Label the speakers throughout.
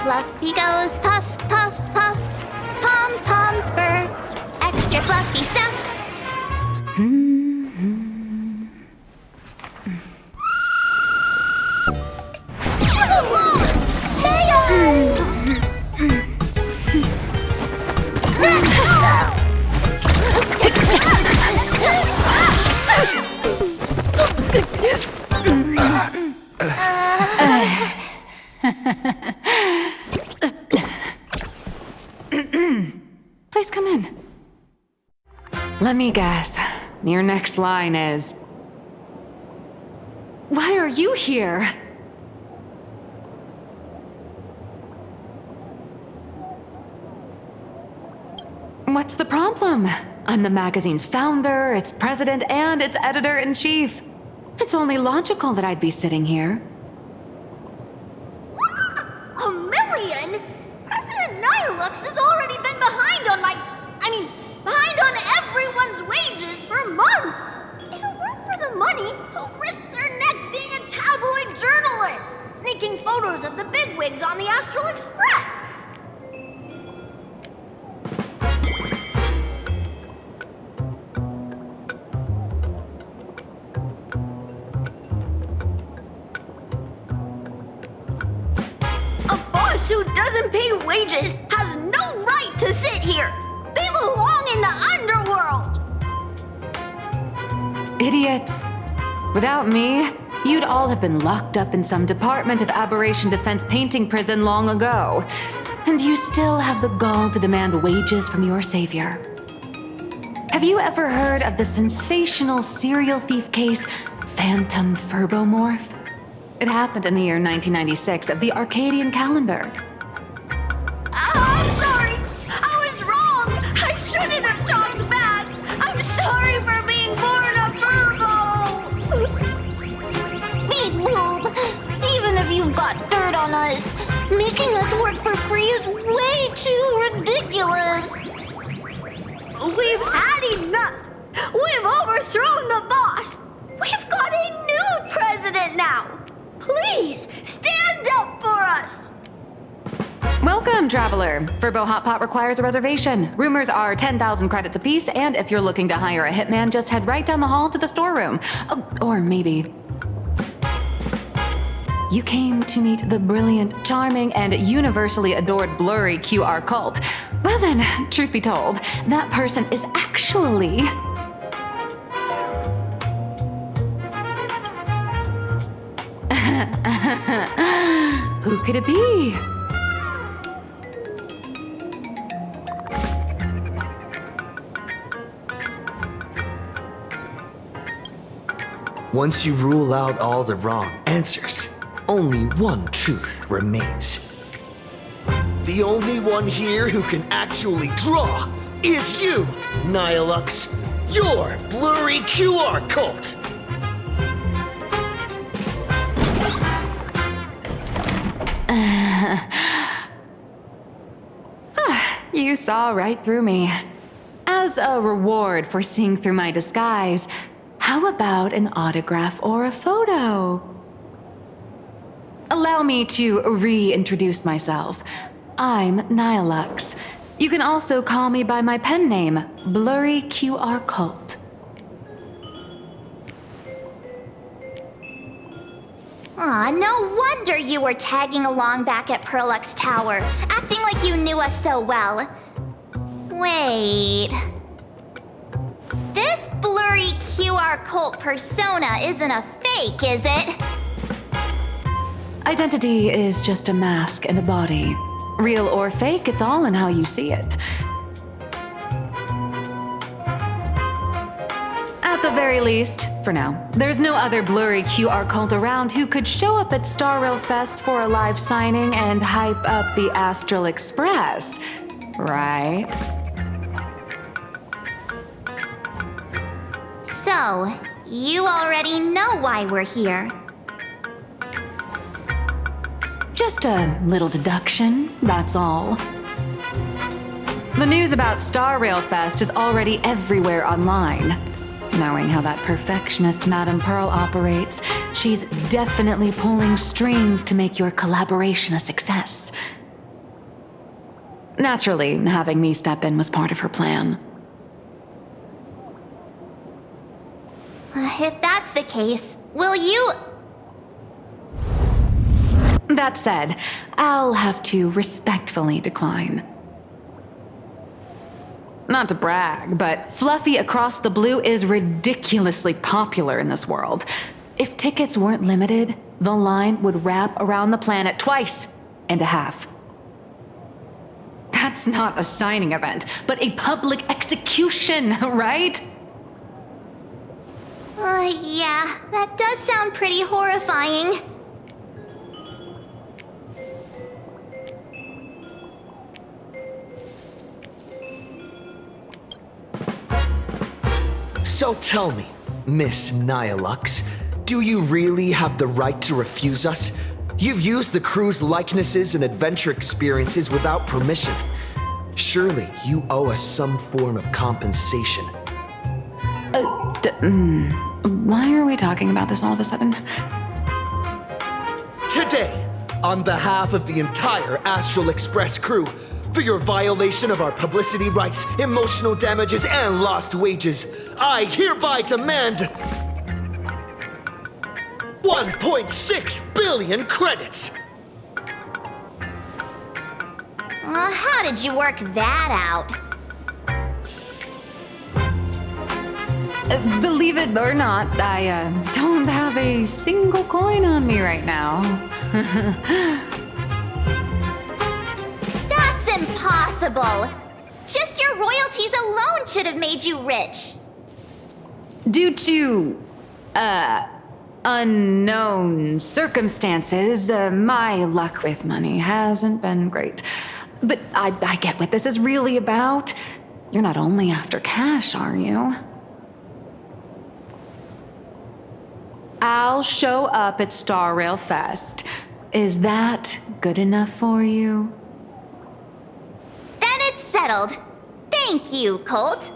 Speaker 1: fluffy goes puff, puff, puff. Pom-poms for extra fluffy stuff.
Speaker 2: Please come in. Let me guess. Your next line is... Why are you here? What's the problem? I'm the magazine's founder, its president, and its editor-in-chief. It's only logical that I'd be sitting here.
Speaker 1: $1 million? President Nihilux has already been behind on behind on everyone's wages for months. If it weren't for the money, who'd risk their neck being a tabloid journalist, sneaking photos of the bigwigs on the Astral Express? Who doesn't pay wages has no right to sit here! They belong in the underworld!
Speaker 2: Idiots. Without me, you'd all have been locked up in some Department of Aberration Defense painting prison long ago. And you still have the gall to demand wages from your savior. Have you ever heard of the sensational serial thief case, Phantom Furbomorph? It happened in the year 1996 of the Arcadian calendar.
Speaker 1: I'm sorry! I was wrong! I shouldn't have talked back! I'm sorry for being born a Furbo! Beat boob! Even if you've got dirt on us, making us work for free is way too ridiculous! We've had enough! We've overthrown the boss! We've got a new president now! Please, stand up for us!
Speaker 2: Welcome, traveler. Furbo Hot Pot requires a reservation. Rumors are 10,000 credits apiece, and if you're looking to hire a hitman, just head right down the hall to the storeroom. Oh, or maybe... You came to meet the brilliant, charming, and universally adored blurry QR cult. Well then, truth be told, that person is actually... Who could it be?
Speaker 3: Once you rule out all the wrong answers, only one truth remains. The only one here who can actually draw is you, Nihilux, your blurry QR cult!
Speaker 2: You saw right through me. As a reward for seeing through my disguise, how about an autograph or a photo? Allow me to reintroduce myself. I'm Nihilux. You can also call me by my pen name, Blurry QR Cult.
Speaker 1: Aw, no wonder you were tagging along back at Perlux Tower, acting like you knew us so well. Wait... This blurry QR cult persona isn't a fake, is it?
Speaker 2: Identity is just a mask and a body. Real or fake, it's all in how you see it. At the very least, for now, there's no other blurry QR cult around who could show up at Star Rail Fest for a live signing and hype up the Astral Express, right?
Speaker 1: So, you already know why we're here.
Speaker 2: Just a little deduction, that's all. The news about Star Rail Fest is already everywhere online. Knowing how that perfectionist Madame Pearl operates, she's definitely pulling strings to make your collaboration a success. Naturally, having me step in was part of her plan.
Speaker 1: If that's the case, will you...
Speaker 2: That said, I'll have to respectfully decline. Not to brag, but Fluffy Across the Blue is ridiculously popular in this world. If tickets weren't limited, the line would wrap around the planet twice and a half. That's not a signing event, but a public execution, right?
Speaker 1: Yeah, that does sound pretty horrifying.
Speaker 3: So tell me, Miss Nihilux, do you really have the right to refuse us? You've used the crew's likenesses and adventure experiences without permission. Surely you owe us some form of compensation.
Speaker 2: Why are we talking about this all of a sudden?
Speaker 3: Today, on behalf of the entire Astral Express crew, for your violation of our publicity rights, emotional damages, and lost wages, I hereby demand 1.6 billion credits!
Speaker 1: How did you work that out?
Speaker 2: Believe it or not, I don't have a single coin on me right now.
Speaker 1: That's impossible! Just your royalties alone should have made you rich.
Speaker 2: Due to, unknown circumstances, my luck with money hasn't been great. But I get what this is really about. You're not only after cash, are you? I'll show up at Star Rail Fest. Is that good enough for you?
Speaker 1: Then it's settled. Thank you, Colt.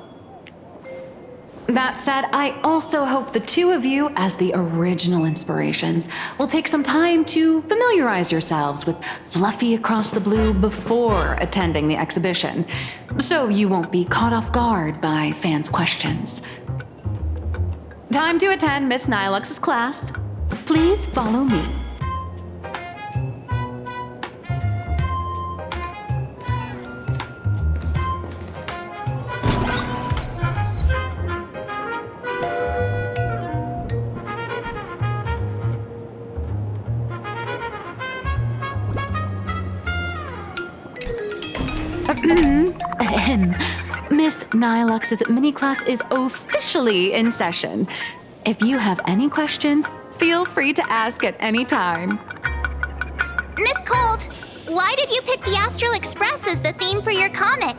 Speaker 2: That said, I also hope the two of you, as the original inspirations, will take some time to familiarize yourselves with Fluffy Across the Blue before attending the exhibition, so you won't be caught off guard by fans' questions. Time to attend Miss Nihilux's class. Please follow me. Miss Nihilux's mini class is officially in session. If you have any questions, feel free to ask at any time.
Speaker 1: Miss Colt, why did you pick the Astral Express as the theme for your comic?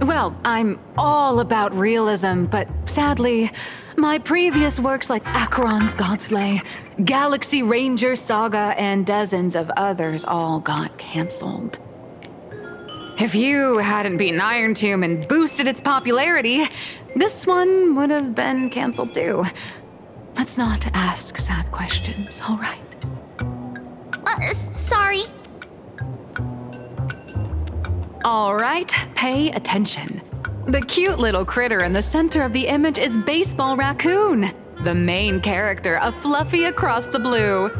Speaker 2: Well, I'm all about realism, but sadly, my previous works like Acheron's Godslay, Galaxy Ranger Saga, and dozens of others all got canceled. If you hadn't beaten Iron Tomb and boosted its popularity, this one would have been canceled too. Let's not ask sad questions, all right?
Speaker 1: Sorry.
Speaker 2: All right, pay attention. The cute little critter in the center of the image is Baseball Raccoon, the main character of Fluffy Across the Blue.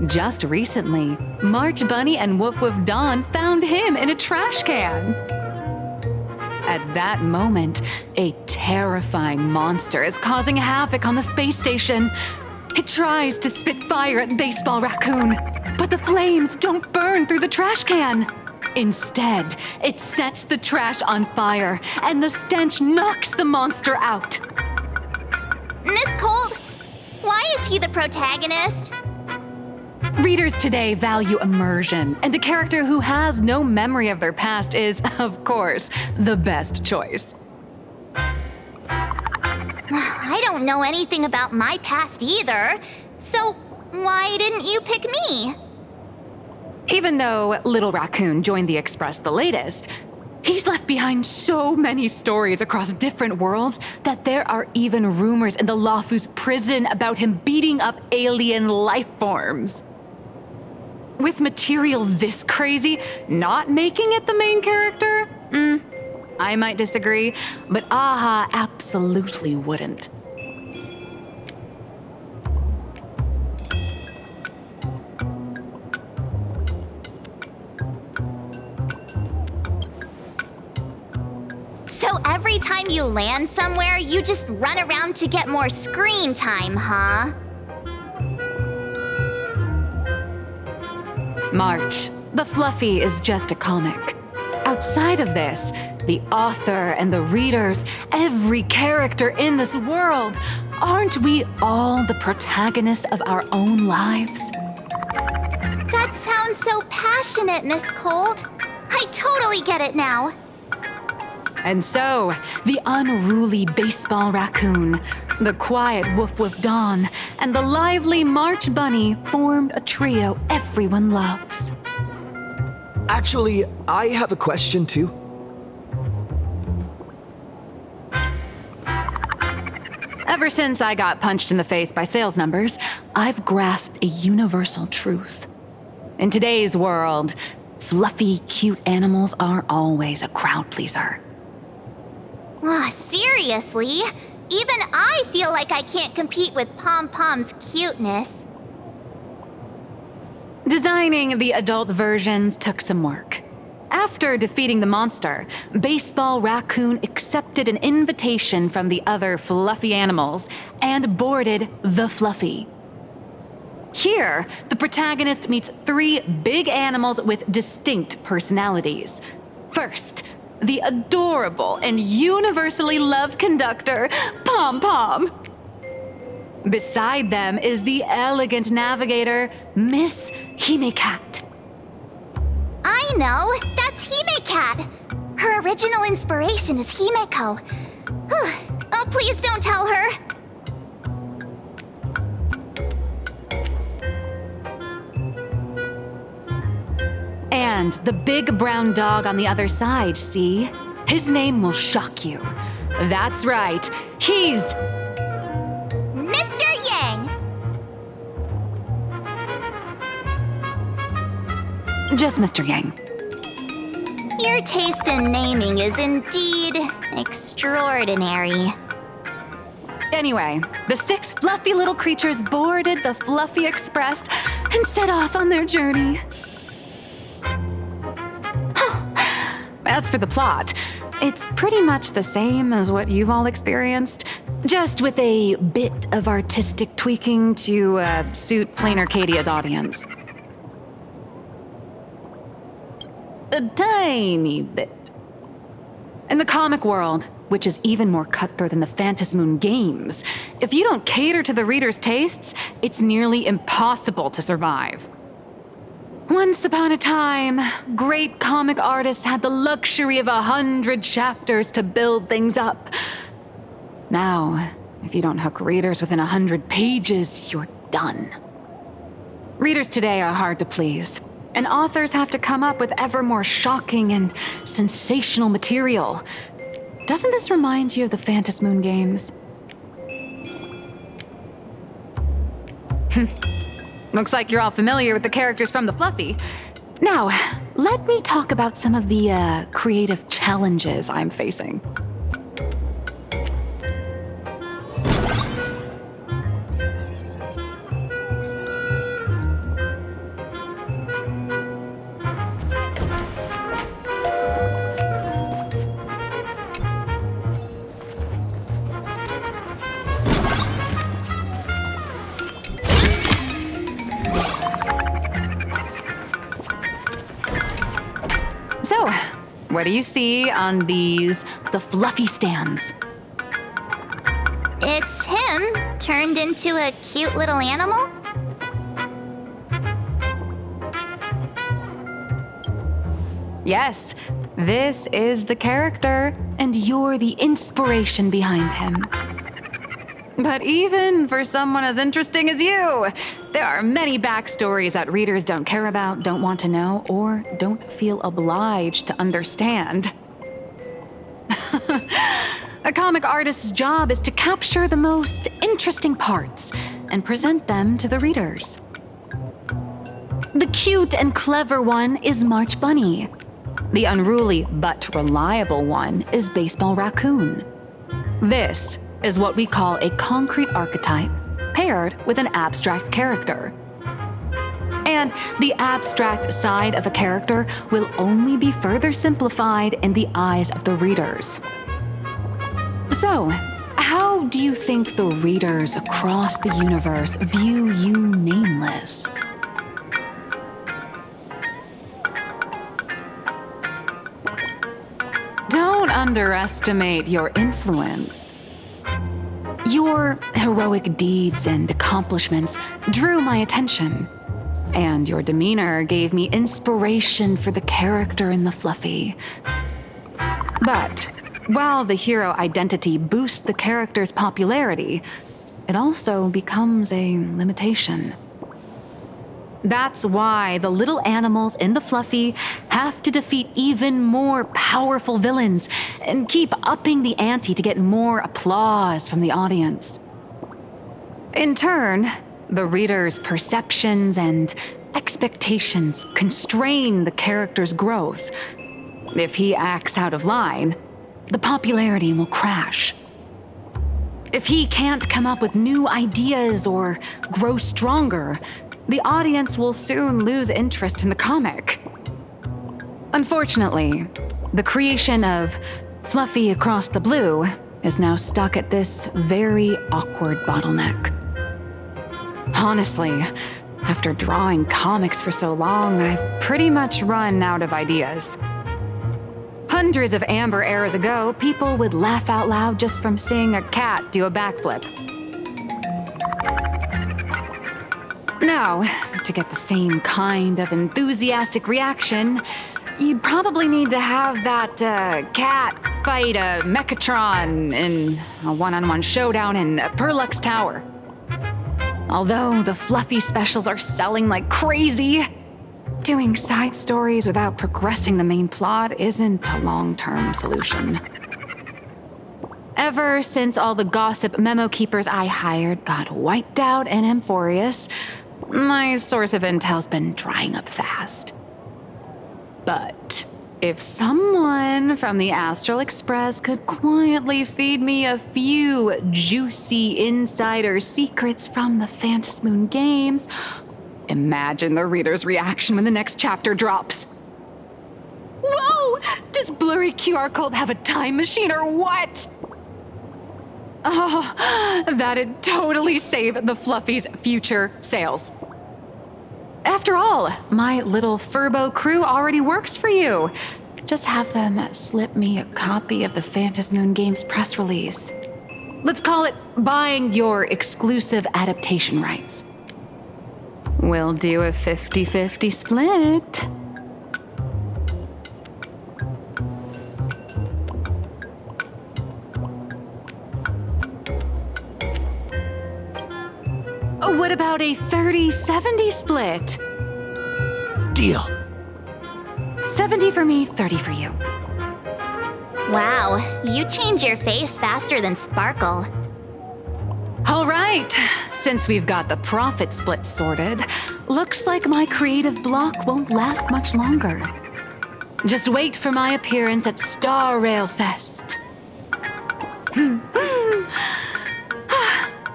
Speaker 2: Just recently, March Bunny and Woof Woof Dawn found him in a trash can. At that moment, a terrifying monster is causing havoc on the space station. It tries to spit fire at Baseball Raccoon, but the flames don't burn through the trash can. Instead, it sets the trash on fire, and the stench knocks the monster out.
Speaker 1: Miss Colt, why is he the protagonist?
Speaker 2: Readers today value immersion, and a character who has no memory of their past is, of course, the best choice.
Speaker 1: I don't know anything about my past either, so why didn't you pick me?
Speaker 2: Even though Little Raccoon joined the Express the latest, he's left behind so many stories across different worlds that there are even rumors in the Lafu's prison about him beating up alien life forms. With material this crazy, not making it the main character? I might disagree, but AHA absolutely wouldn't.
Speaker 1: So every time you land somewhere, you just run around to get more screen time, huh?
Speaker 2: March, the Fluffy is just a comic. Outside of this, the author and the readers, every character in this world, aren't we all the protagonists of our own lives?
Speaker 1: That sounds so passionate, Miss Cold. I totally get it now.
Speaker 2: And so, the unruly baseball raccoon, the quiet woof woof Dawn, and the lively March Bunny formed a trio everyone loves.
Speaker 3: Actually, I have a question too.
Speaker 2: Ever since I got punched in the face by sales numbers, I've grasped a universal truth. In today's world, fluffy, cute animals are always a crowd pleaser.
Speaker 1: Seriously? Even I feel like I can't compete with Pom Pom's cuteness.
Speaker 2: Designing the adult versions took some work. After defeating the monster, Baseball Raccoon accepted an invitation from the other fluffy animals and boarded the Fluffy. Here, the protagonist meets 3 big animals with distinct personalities. First, the adorable and universally loved conductor, Pom Pom. Beside them is the elegant navigator, Miss Hime-Cat.
Speaker 1: I know, that's Hime-Cat. Her original inspiration is Himeko. Oh, please don't tell her.
Speaker 2: And the big brown dog on the other side, see? His name will shock you. That's right, he's
Speaker 1: Mr. Yang.
Speaker 2: just Mr. Yang.
Speaker 1: Your taste in naming is indeed extraordinary.
Speaker 2: Anyway, the 6 fluffy little creatures boarded the Fluffy Express and set off on their journey. As for the plot, it's pretty much the same as what you've all experienced, just with a bit of artistic tweaking to suit Plain Arcadia's audience. A tiny bit. In the comic world, which is even more cutthroat than the Phantasmoon games, if you don't cater to the reader's tastes, it's nearly impossible to survive. Once upon a time, great comic artists had the luxury of 100 chapters to build things up. Now, if you don't hook readers within 100 pages, you're done. Readers today are hard to please, and authors have to come up with ever more shocking and sensational material. Doesn't this remind you of the Phantasmoon games? Looks like you're all familiar with the characters from the Fluffy. Now, let me talk about some of the creative challenges I'm facing. So, what do you see on the Fluffy stands?
Speaker 1: It's him turned into a cute little animal?
Speaker 2: Yes, this is the character, and you're the inspiration behind him. But even for someone as interesting as you, there are many backstories that readers don't care about, don't want to know, or don't feel obliged to understand. A comic artist's job is to capture the most interesting parts and present them to the readers. The cute and clever one is March Bunny. The unruly but reliable one is Baseball Raccoon. This is what we call a concrete archetype paired with an abstract character. And the abstract side of a character will only be further simplified in the eyes of the readers. So, how do you think the readers across the universe view you nameless? Don't underestimate your influence. Your heroic deeds and accomplishments drew my attention, and your demeanor gave me inspiration for the character in the Fluffy. But while the hero identity boosts the character's popularity, it also becomes a limitation. That's why the little animals in the Fluffy have to defeat even more powerful villains and keep upping the ante to get more applause from the audience. In turn, the reader's perceptions and expectations constrain the character's growth. If he acts out of line, the popularity will crash. If he can't come up with new ideas or grow stronger, the audience will soon lose interest in the comic. Unfortunately, the creation of Fluffy Across the Blue is now stuck at this very awkward bottleneck. Honestly, after drawing comics for so long, I've pretty much run out of ideas. Hundreds of amber eras ago, people would laugh out loud just from seeing a cat do a backflip. Now, to get the same kind of enthusiastic reaction, you'd probably need to have that cat fight a Mechatron in a one-on-one showdown in Perlux Tower. Although the Fluffy specials are selling like crazy, doing side stories without progressing the main plot isn't a long-term solution. Ever since all the gossip memo keepers I hired got wiped out in Amphorius, my source of intel's been drying up fast. But if someone from the Astral Express could quietly feed me a few juicy insider secrets from the Phantasmoon games, imagine the reader's reaction when the next chapter drops. Whoa! Does Blurry QR Code have a time machine or what? Oh, that'd totally save the Fluffy's future sales. After all, my little Furbo crew already works for you. Just have them slip me a copy of the Phantasmoon Games press release. Let's call it buying your exclusive adaptation rights. We'll do a 50-50 split. What about a 30-70 split?
Speaker 3: Deal.
Speaker 2: 70 for me, 30 for you.
Speaker 1: Wow, you change your face faster than Sparkle.
Speaker 2: All right, since we've got the profit split sorted, looks like my creative block won't last much longer. Just wait for my appearance at Star Rail Fest.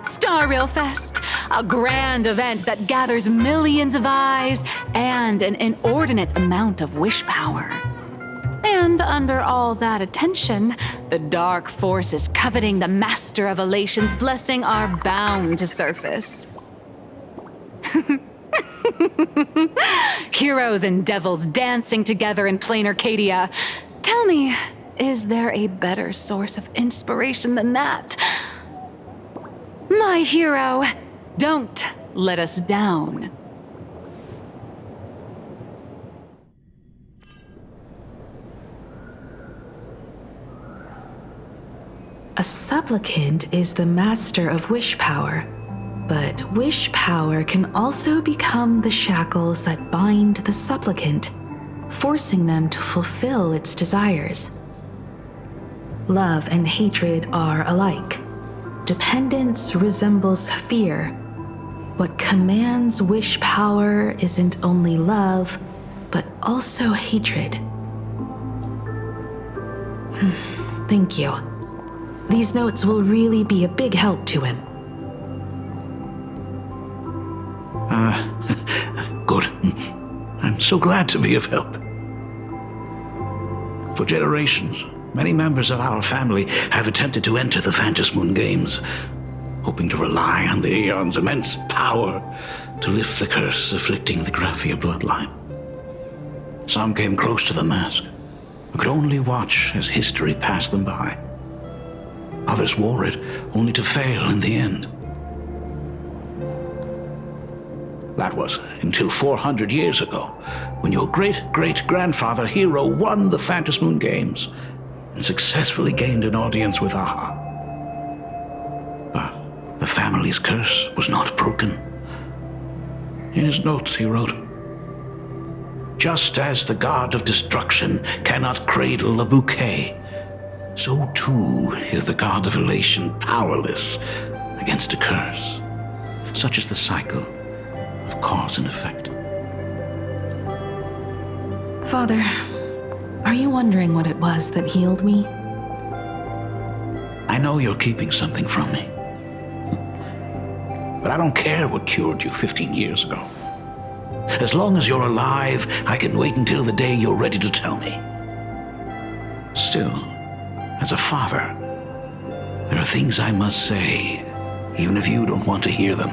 Speaker 2: Star Rail Fest, a grand event that gathers millions of eyes and an inordinate amount of wish power. And under all that attention, the dark forces coveting the Master of Elation's blessing are bound to surface. Heroes and devils dancing together in plain Arcadia. Tell me, is there a better source of inspiration than that? My hero, don't let us down.
Speaker 4: A supplicant is the master of wish power, but wish power can also become the shackles that bind the supplicant, forcing them to fulfill its desires. Love and hatred are alike. Dependence resembles fear. What commands wish power isn't only love, but also hatred. Thank you. These notes will really be a big help to him.
Speaker 5: Good. I'm so glad to be of help. For generations, many members of our family have attempted to enter the Phantom Moon Games, hoping to rely on the Aeon's immense power to lift the curse afflicting the Graphia bloodline. Some came close to the mask, but could only watch as history passed them by. Others wore it, only to fail in the end. That was until 400 years ago, when your great-great-grandfather Hero won the Phantom Moon Games and successfully gained an audience with Aha. But the family's curse was not broken. In his notes he wrote, "Just as the god of destruction cannot cradle a bouquet, so too is the god of elation powerless against a curse. Such is the cycle of cause and effect."
Speaker 4: Father, are you wondering what it was that healed me?
Speaker 5: I know you're keeping something from me. But I don't care what cured you 15 years ago. As long as you're alive, I can wait until the day you're ready to tell me. Still, as a father, there are things I must say, even if you don't want to hear them.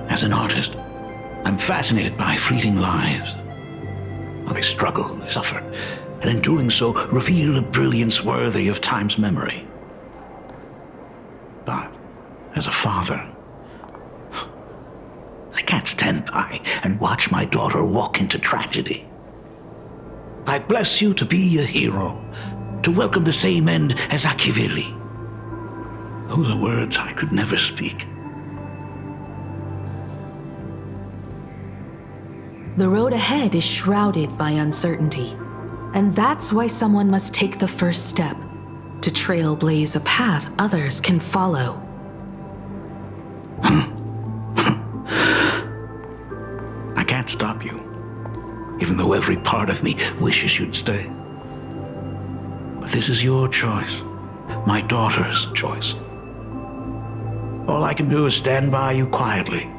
Speaker 5: As an artist, I'm fascinated by fleeting lives. How they struggle, they suffer, and in doing so, reveal a brilliance worthy of time's memory. But as a father, I can't stand by and watch my daughter walk into tragedy. I bless you to be a hero, to welcome the same end as Akivili. Those are words I could never speak.
Speaker 4: The road ahead is shrouded by uncertainty, and that's why someone must take the first step to trailblaze a path others can follow.
Speaker 5: I can't stop you, even though every part of me wishes you'd stay. But this is your choice, my daughter's choice. All I can do is stand by you quietly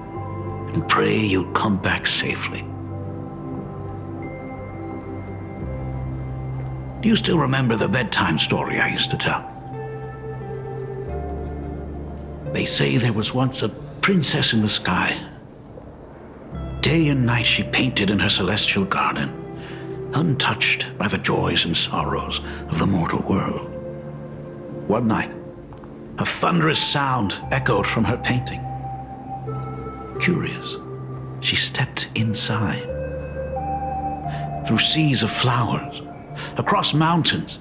Speaker 5: and pray you'll come back safely. Do you still remember the bedtime story I used to tell? They say there was once a princess in the sky. Day and night she painted in her celestial garden, untouched by the joys and sorrows of the mortal world. One night, a thunderous sound echoed from her painting. Curious, she stepped inside. Through seas of flowers, across mountains,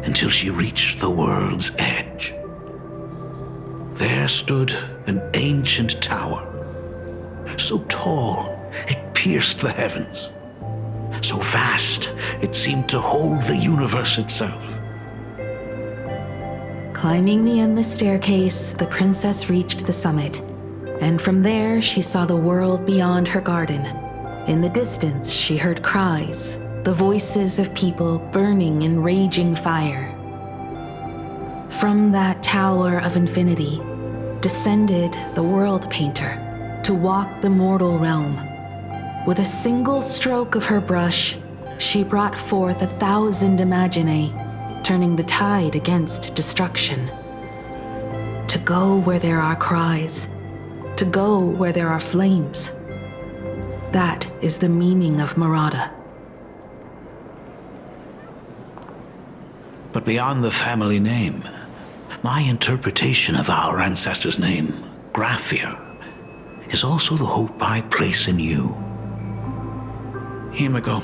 Speaker 5: until she reached the world's edge. There stood an ancient tower, so tall it pierced the heavens, so vast it seemed to hold the universe itself.
Speaker 4: Climbing the endless staircase, the princess reached the summit, and from there she saw the world beyond her garden. In the distance, she heard cries, the voices of people burning in raging fire. From that tower of infinity descended the world painter to walk the mortal realm. With a single stroke of her brush, she brought forth 1,000 imaginae, turning the tide against destruction. To go where there are cries, to go where there are flames. That is the meaning of Murata.
Speaker 5: But beyond the family name, my interpretation of our ancestor's name, Graphia, is also the hope I place in you. Himiko,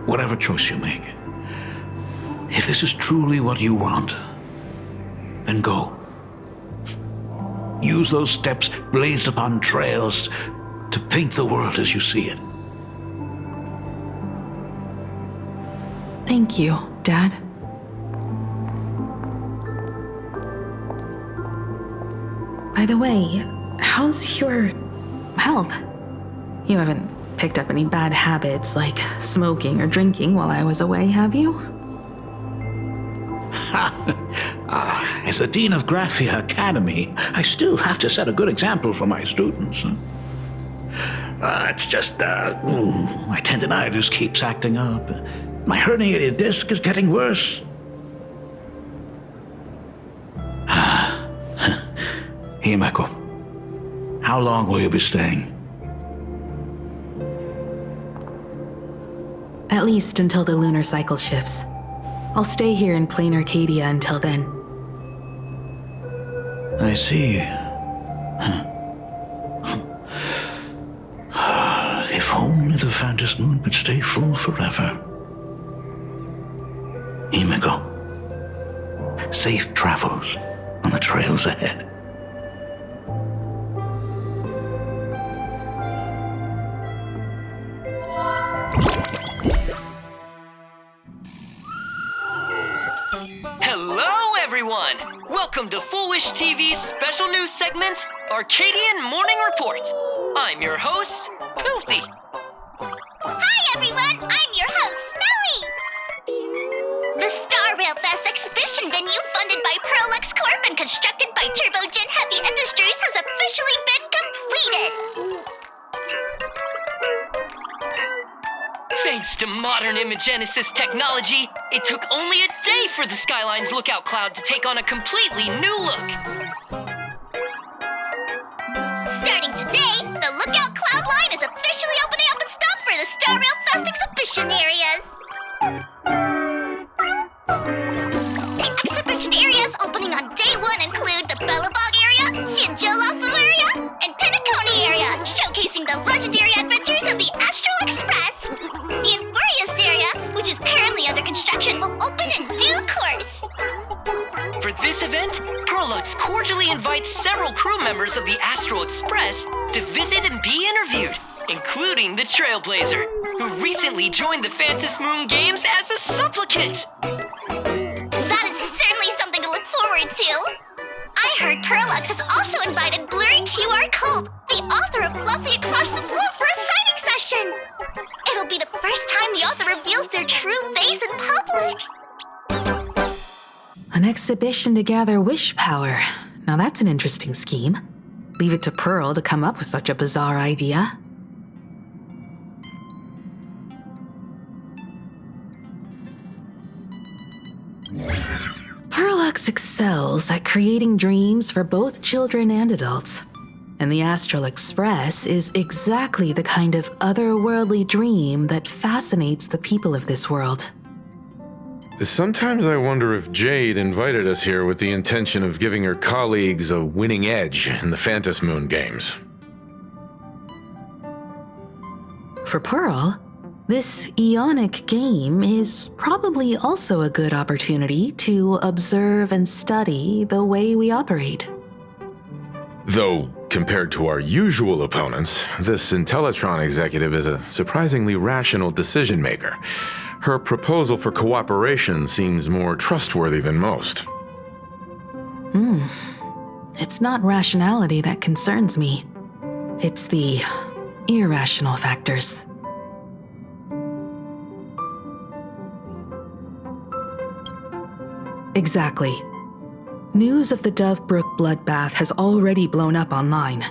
Speaker 5: whatever choice you make, if this is truly what you want, then go. Use those steps blazed upon trails to paint the world as you see it.
Speaker 4: Thank you, Dad. By the way, how's your health? You haven't picked up any bad habits like smoking or drinking while I was away, have you?
Speaker 5: As the Dean of Graphia Academy, I still have to set a good example for my students. It's just, my tendinitis keeps acting up. My herniated disc is getting worse. Himeko, how long will you be staying?
Speaker 4: At least until the lunar cycle shifts. I'll stay here in plain Arcadia until then.
Speaker 5: I see. If only the Phantom Moon could stay full forever. Himeko, safe travels on the trails ahead.
Speaker 6: Hello, everyone! Welcome to Foolish TV's special news segment, Arcadian Morning Report. I'm your host, Goofy.
Speaker 1: Hi, everyone! I'm your host, Snowy! The Star Rail Fest exhibition venue funded by Prolux Corp and constructed by Turbogen Heavy Industries has officially been completed!
Speaker 6: Thanks to modern Imagenesis technology, it took only a day for the Skyline's lookout cloud to take on a completely new look.
Speaker 1: Starting today, the Lookout Cloud line is officially opening up its stop for the Star Rail Fest exhibition areas. The exhibition areas opening on day one include the Bellabog area, Sianjolafu area, and Penacony area, showcasing the legendary adventures of the Astral Express. The Infurious area, which is currently under construction, will open in due course.
Speaker 6: For this event, Prolux cordially invites several crew members of the Astral Express to visit and be interviewed, including the Trailblazer, who recently joined the Phantom Moon Games as a supplicant.
Speaker 1: That is certainly something to look forward to. I heard Prolux has also invited Blurry QR Cult, the author of Fluffy Across the Floor, for a signing session. It'll be the first time the author reveals their true face in public.
Speaker 4: An exhibition to gather wish power. Now that's an interesting scheme. Leave it to Pearl to come up with such a bizarre idea. Prolux excels at creating dreams for both children and adults. And the Astral Express is exactly the kind of otherworldly dream that fascinates the people of this world.
Speaker 7: Sometimes I wonder if Jade invited us here with the intention of giving her colleagues a winning edge in the Phantom Moon games.
Speaker 4: For Pearl, this Ionic game is probably also a good opportunity to observe and study the way we operate.
Speaker 7: Though, compared to our usual opponents, this Intellitron executive is a surprisingly rational decision maker. Her proposal for cooperation seems more trustworthy than most.
Speaker 4: It's not rationality that concerns me. It's the irrational factors. Exactly. News of the Dovebrook bloodbath has already blown up online.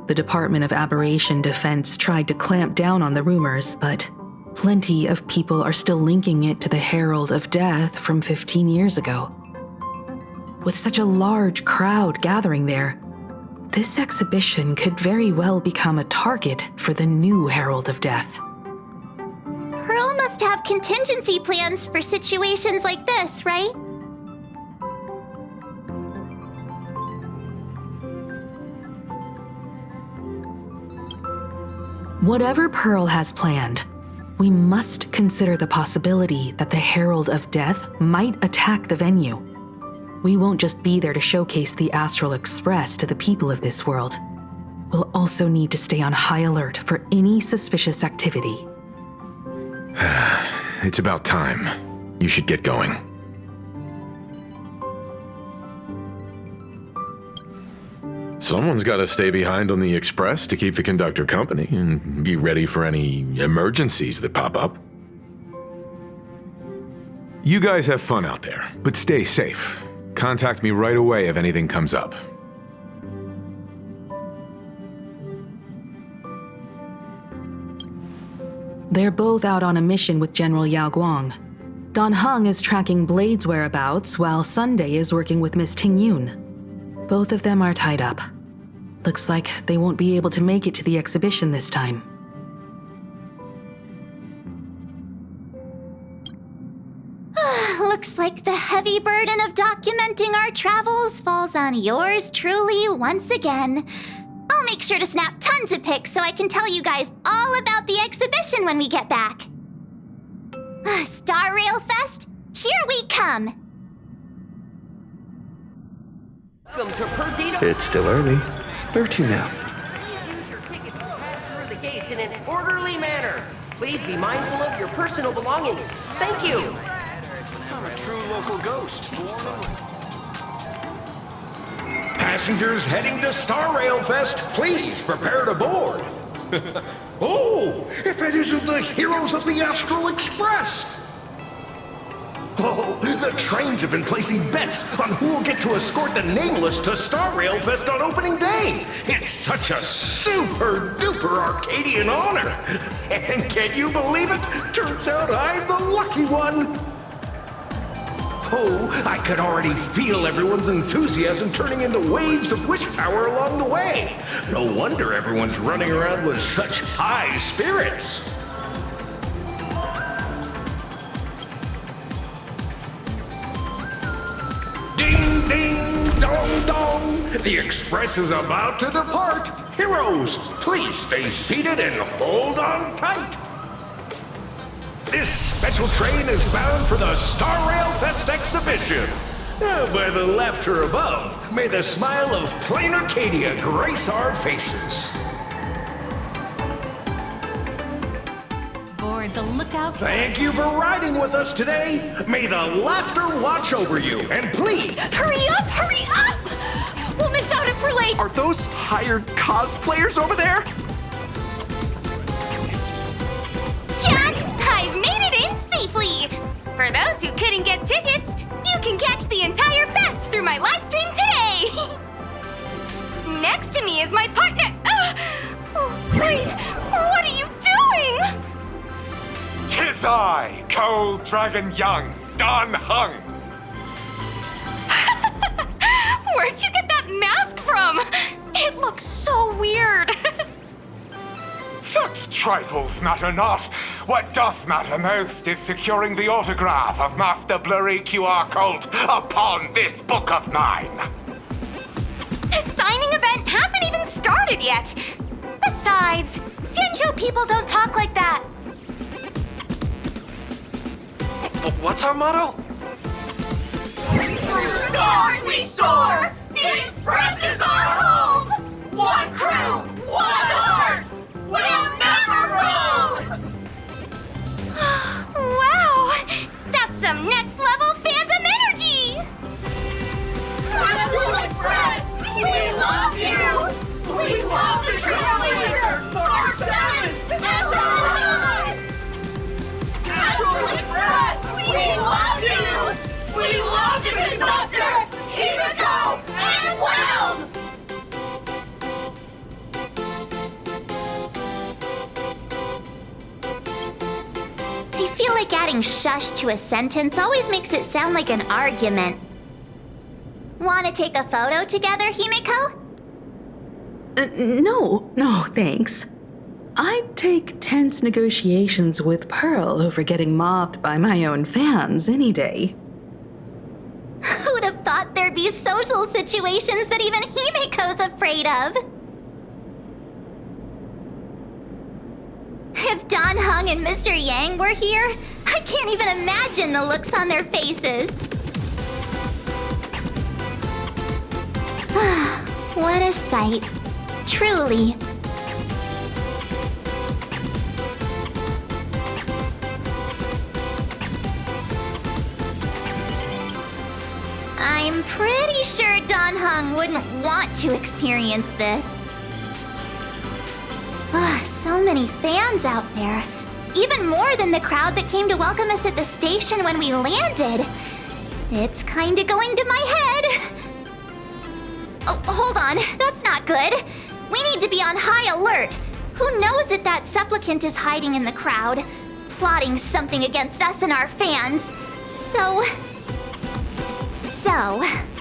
Speaker 4: The Department of Aberration Defense tried to clamp down on the rumors, but plenty of people are still linking it to the Herald of Death from 15 years ago. With such a large crowd gathering there, this exhibition could very well become a target for the new Herald of Death.
Speaker 1: Pearl must have contingency plans for situations like this, right?
Speaker 4: Whatever Pearl has planned, we must consider the possibility that the Herald of Death might attack the venue. We won't just be there to showcase the Astral Express to the people of this world. We'll also need to stay on high alert for any suspicious activity.
Speaker 7: It's about time. You should get going. Someone's got to stay behind on the express to keep the conductor company and be ready for any emergencies that pop up. You guys have fun out there, but stay safe. Contact me right away if anything comes up.
Speaker 4: They're both out on a mission with General Yao Guang. Don Hung is tracking Blade's whereabouts, while Sunday is working with Miss Ting Yun. Both of them are tied up. Looks like they won't be able to make it to the exhibition this time.
Speaker 1: Looks like the heavy burden of documenting our travels falls on yours truly once again. I'll make sure to snap tons of pics so I can tell you guys all about the exhibition when we get back. Star Rail Fest, here we come!
Speaker 6: Welcome to Perdita.
Speaker 3: It's still early. Where to now?
Speaker 6: Use your ticket to pass through the gates in an orderly manner. Please be mindful of your personal belongings. Thank you.
Speaker 8: I'm a true local ghost. Passengers heading to Star Rail Fest, please prepare to board. Oh, if it isn't the heroes of the Astral Express! Oh, the trains have been placing bets on who will get to escort the Nameless to Star Rail Fest on opening day. It's such a super-duper Arcadian honor. And can you believe it? Turns out I'm the lucky one. Oh, I could already feel everyone's enthusiasm turning into waves of wish power along the way. No wonder everyone's running around with such high spirits. Ding, ding, dong, dong. The express is about to depart. Heroes, please stay seated and hold on tight. This special train is bound for the Star Rail Fest exhibition. By the laughter above, may the smile of plain Arcadia grace our faces.
Speaker 1: Board the lookout.
Speaker 8: Thank you for riding with us today. May the laughter watch over you, and please...
Speaker 1: Hurry up, hurry up! We'll miss out if we're late.
Speaker 9: Are those hired cosplayers over there?
Speaker 1: Chat, I've made it in safely. For those who couldn't get tickets, you can catch the entire fest through my live stream today. Next to me is my partner. Wait, what are you doing?
Speaker 10: 'Tis I, Cold Dragon Young, Don Hung.
Speaker 1: Where'd you get that mask from? It looks so weird.
Speaker 10: Such trifles matter not. What doth matter most is securing the autograph of Master Blurry QR Cult upon this book of mine.
Speaker 1: The signing event hasn't even started yet. Besides, Sanjo people don't talk like that.
Speaker 9: What's our motto?
Speaker 1: For stars we soar! The Express is our home! One crew, one heart! We'll never roam! Wow! That's some next level phantom energy! Astral Express! We love you! We love the Trailblazer! R7! And beyond! Astral Express! We love you! We love the conductor! Himiko and Wells! I feel like adding shush to a sentence always makes it sound like an argument. Want to take a photo together, Himiko?
Speaker 4: No, thanks. I'd take tense negotiations with Pearl over getting mobbed by my own fans any day.
Speaker 1: Who'd have thought there'd be social situations that even Himiko's afraid of? If Don Hung and Mr. Yang were here, I can't even imagine the looks on their faces. What a sight. Truly. I'm pretty sure Don Hung wouldn't want to experience this. So many fans out there. Even more than the crowd that came to welcome us at the station when we landed. It's kinda going to my head. Oh, hold on. That's not good. We need to be on high alert. Who knows if that supplicant is hiding in the crowd, plotting something against us and our fans. So,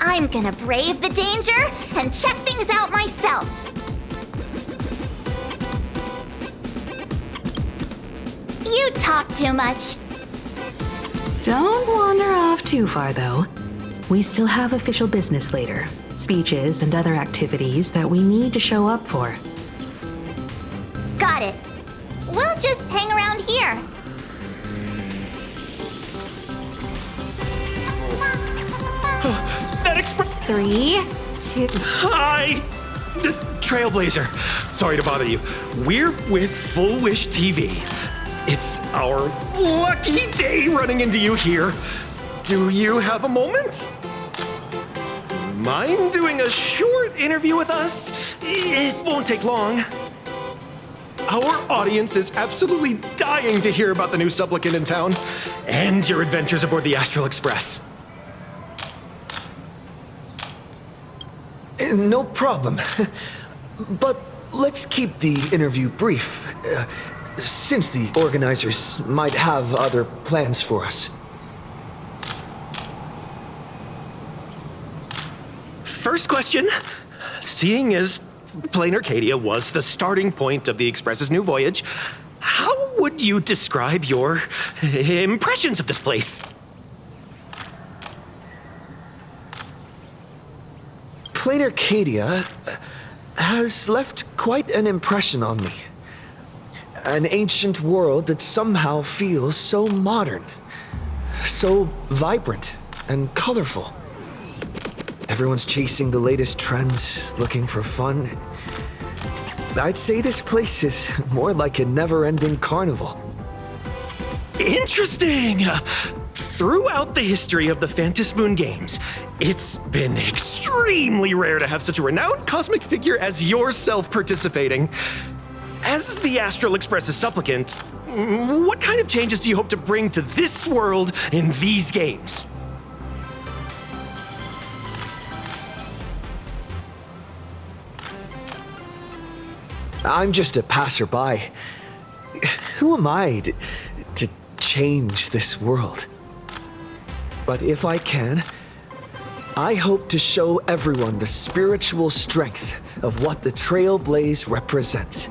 Speaker 1: I'm gonna brave the danger and check things out myself. You talk too much.
Speaker 4: Don't wander off too far, though. We still have official business later. Speeches and other activities that we need to show up for.
Speaker 1: Got it. We'll just hang around here.
Speaker 11: That express.
Speaker 2: 3, 2.
Speaker 11: Hi! Trailblazer. Sorry to bother you. We're with Full Wish TV. It's our lucky day running into you here. Do you have a moment? Mind doing a short interview with us? It won't take long. Our audience is absolutely dying to hear about the new supplicant in town and your adventures aboard the Astral Express.
Speaker 3: No problem. But let's keep the interview brief, since the organizers might have other plans for us.
Speaker 11: First question. Seeing as Plain Arcadia was the starting point of the Express's new voyage, how would you describe your impressions of this place?
Speaker 3: Plain Arcadia has left quite an impression on me. An ancient world that somehow feels so modern, so vibrant and colorful. Everyone's chasing the latest trends, looking for fun. I'd say this place is more like a never-ending carnival.
Speaker 11: Interesting! Throughout the history of the Phantom Moon games, it's been extremely rare to have such a renowned cosmic figure as yourself participating. As the Astral Express's supplicant, what kind of changes do you hope to bring to this world in these games?
Speaker 3: I'm just a passerby. Who am I to change this world? But if I can, I hope to show everyone the spiritual strength of what the Trailblaze represents.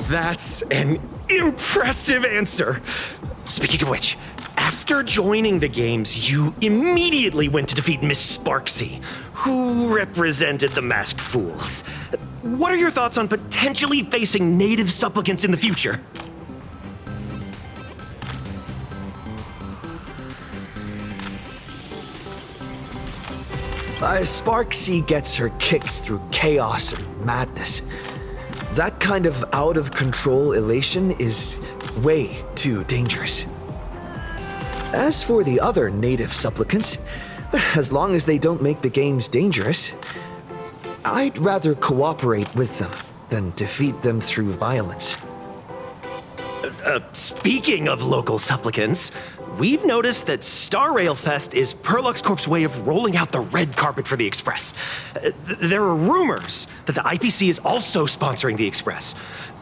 Speaker 11: That's an impressive answer. Speaking of which, after joining the games, you immediately went to defeat Miss Sparksy, who represented the Masked Fools. What are your thoughts on potentially facing native supplicants in the future?
Speaker 3: Sparksy gets her kicks through chaos and madness. That kind of out-of-control elation is way too dangerous. As for the other native supplicants, as long as they don't make the games dangerous, I'd rather cooperate with them than defeat them through violence.
Speaker 11: Speaking of local supplicants, we've noticed that Star Rail Fest is Perlux Corp's way of rolling out the red carpet for the Express. There are rumors that the IPC is also sponsoring the Express.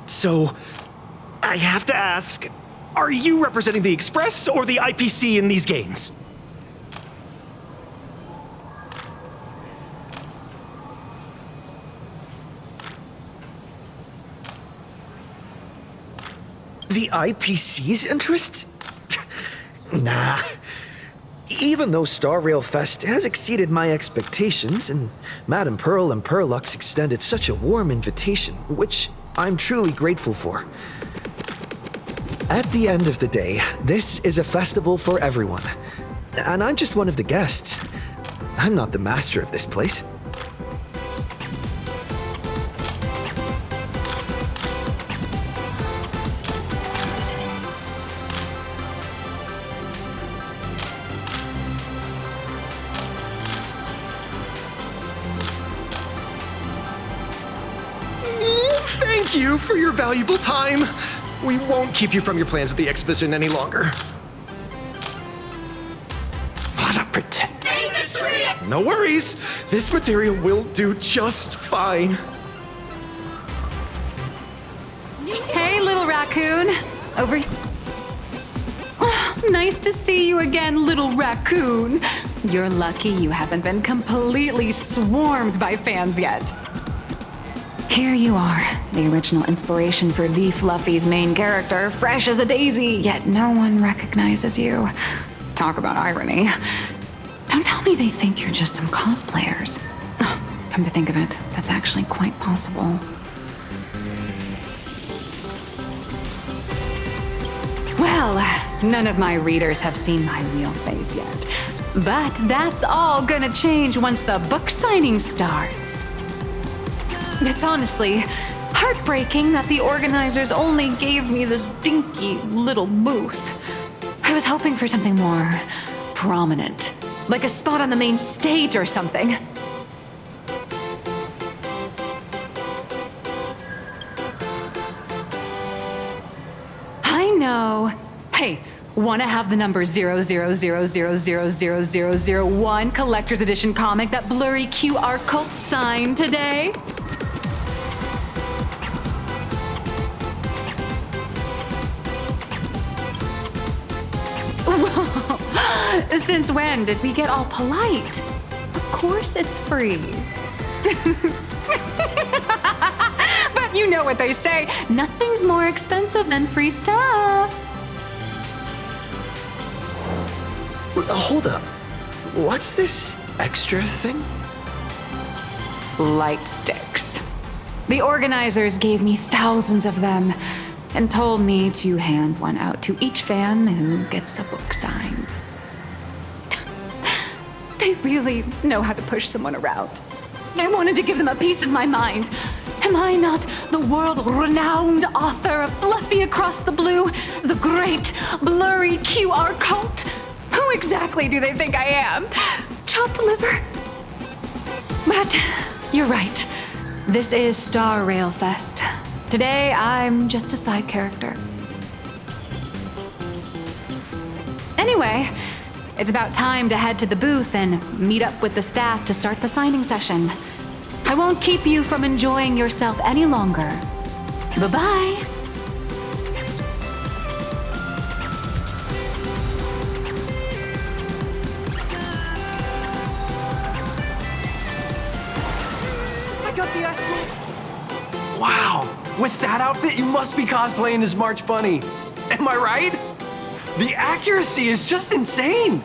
Speaker 11: So, I have to ask, are you representing the Express or the IPC in these games?
Speaker 3: The IPC's interests? Nah. Even though Star Rail Fest has exceeded my expectations, and Madame Pearl and Perlux extended such a warm invitation, which I'm truly grateful for. At the end of the day, this is a festival for everyone. And I'm just one of the guests. I'm not the master of this place.
Speaker 11: Thank you for your valuable time. We won't keep you from your plans at the exhibition any longer. What a pretend. No worries. This material will do just fine.
Speaker 2: Hey, little raccoon. Over here. Nice to see you again, little raccoon. You're lucky you haven't been completely swarmed by fans yet. Here you are, the original inspiration for the Fluffy's main character, fresh as a daisy, yet no one recognizes you. Talk about irony. Don't tell me they think you're just some cosplayers. Come to think of it, that's actually quite possible. Well, none of my readers have seen my real face yet. But that's all gonna change once the book signing starts. It's honestly heartbreaking that the organizers only gave me this dinky little booth. I was hoping for something more prominent, like a spot on the main stage or something. I know. Hey, want to have the number 000000001 collector's edition comic that blurry QR cult signed today? Since when did we get all polite? Of course it's free. But you know what they say, nothing's more expensive than free stuff.
Speaker 3: Hold up. What's this extra thing?
Speaker 2: Light sticks. The organizers gave me thousands of them and told me to hand one out to each fan who gets a book signed. They really know how to push someone around. I wanted to give them a piece of my mind. Am I not the world-renowned author of Fluffy Across the Blue, the great blurry QR cult? Who exactly do they think I am? Chopped liver? But you're right. This is Star Rail Fest. Today, I'm just a side character. Anyway, it's about time to head to the booth and meet up with the staff to start the signing session. I won't keep you from enjoying yourself any longer. Bye-bye.
Speaker 9: Wow, with that outfit, you must be cosplaying as March Bunny. Am I right? The accuracy is just insane.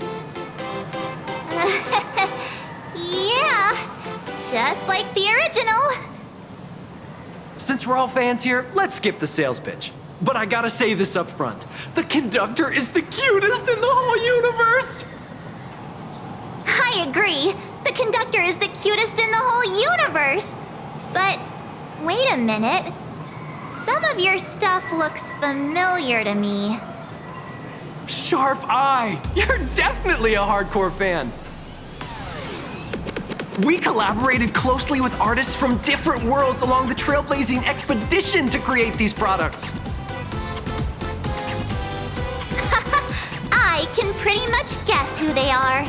Speaker 1: Yeah, just like the original.
Speaker 9: Since we're all fans here, let's skip the sales pitch. But I gotta say this up front. The conductor is the cutest in the whole universe.
Speaker 1: I agree. The conductor is the cutest in the whole universe. But wait a minute. Some of your stuff looks familiar to me.
Speaker 9: Sharp eye. You're definitely a hardcore fan. We collaborated closely with artists from different worlds along the trailblazing expedition to create these products.
Speaker 1: I can pretty much guess who they are.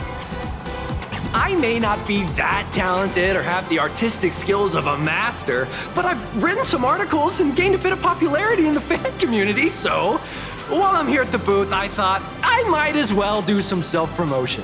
Speaker 9: I may not be that talented or have the artistic skills of a master, but I've written some articles and gained a bit of popularity in the fan community, so while I'm here at the booth, I thought I might as well do some self-promotion.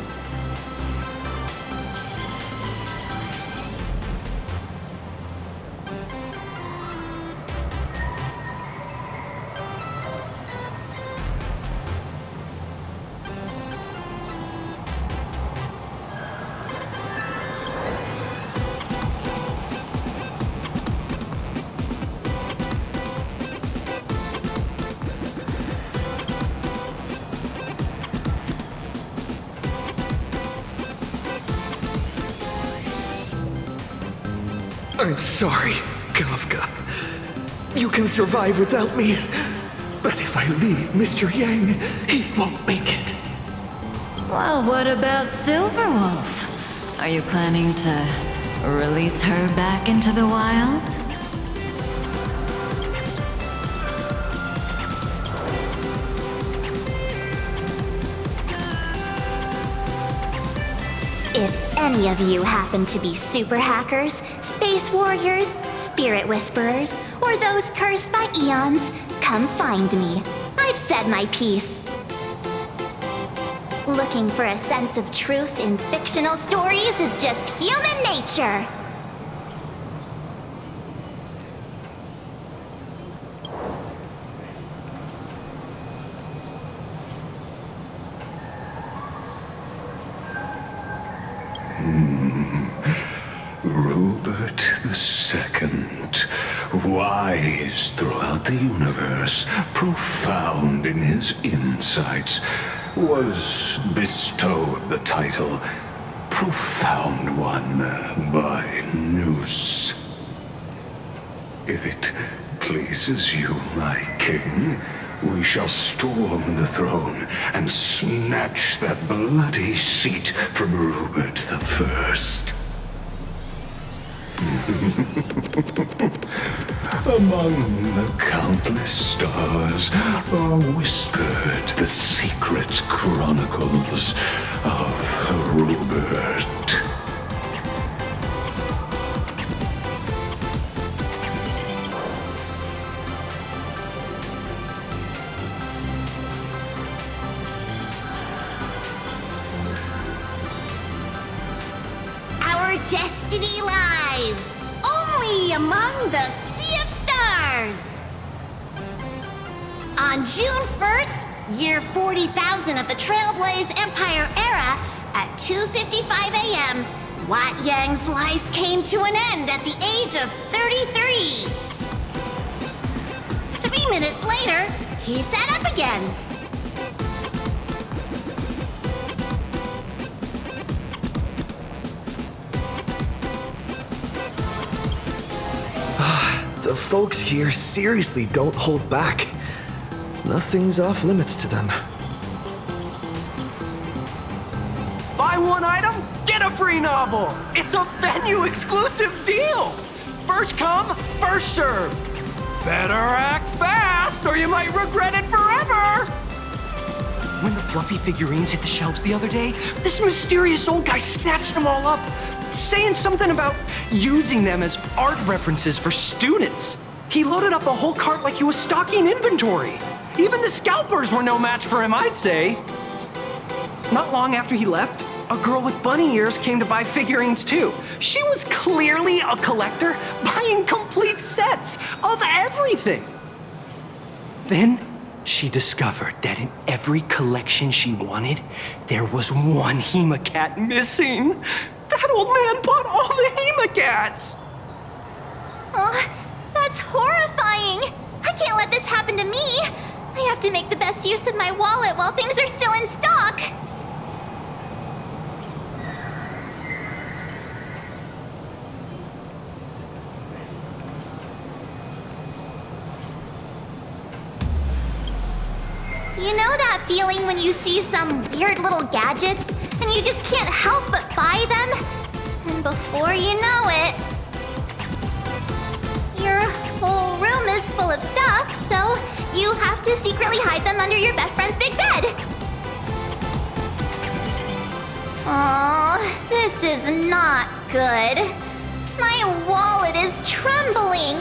Speaker 3: I'm sorry, Kafka. You can survive without me. But if I leave Mr. Yang, he won't make it.
Speaker 12: Well, what about Silverwolf? Are you planning to release her back into the wild?
Speaker 1: If any of you happen to be super hackers, space warriors, spirit whisperers, or those cursed by eons, come find me. I've said my piece. Looking for a sense of truth in fictional stories is just human nature.
Speaker 8: Rupert II, wise throughout the universe, profound in his insights, was bestowed the title Profound One by Noose. If it pleases you, my king, we shall storm the throne and snatch that bloody seat from Rupert I. Among the countless stars are whispered the secret chronicles of Rupert.
Speaker 1: Our destiny lies only among the Sea of Stars. On June 1st, year 40,000 of the Trailblaze Empire era, at 2:55 a.m., Wat Yang's life came to an end at the age of 33. 3 minutes later, he sat up again.
Speaker 3: The folks here seriously don't hold back. Nothing's off limits to them.
Speaker 9: Buy one item, get a free novel. It's a venue exclusive deal. First come, first serve. Better act fast or you might regret it forever. When the fluffy figurines hit the shelves the other day, this mysterious old guy snatched them all up, saying something about using them as art references for students. He loaded up a whole cart like he was stocking inventory. Even the scalpers were no match for him, I'd say. Not long after he left, a girl with bunny ears came to buy figurines too. She was clearly a collector, buying complete sets of everything. Then she discovered that in every collection she wanted, there was one Hemacat missing. That old man bought all the Hemacats!
Speaker 1: Oh, that's horrifying! I can't let this happen to me! I have to make the best use of my wallet while things are still in stock! You know that feeling when you see some weird little gadgets and you just can't help but buy them? And before you know it, your whole room is full of stuff, so you have to secretly hide them under your best friend's big bed. Aw, this is not good. My wallet is trembling.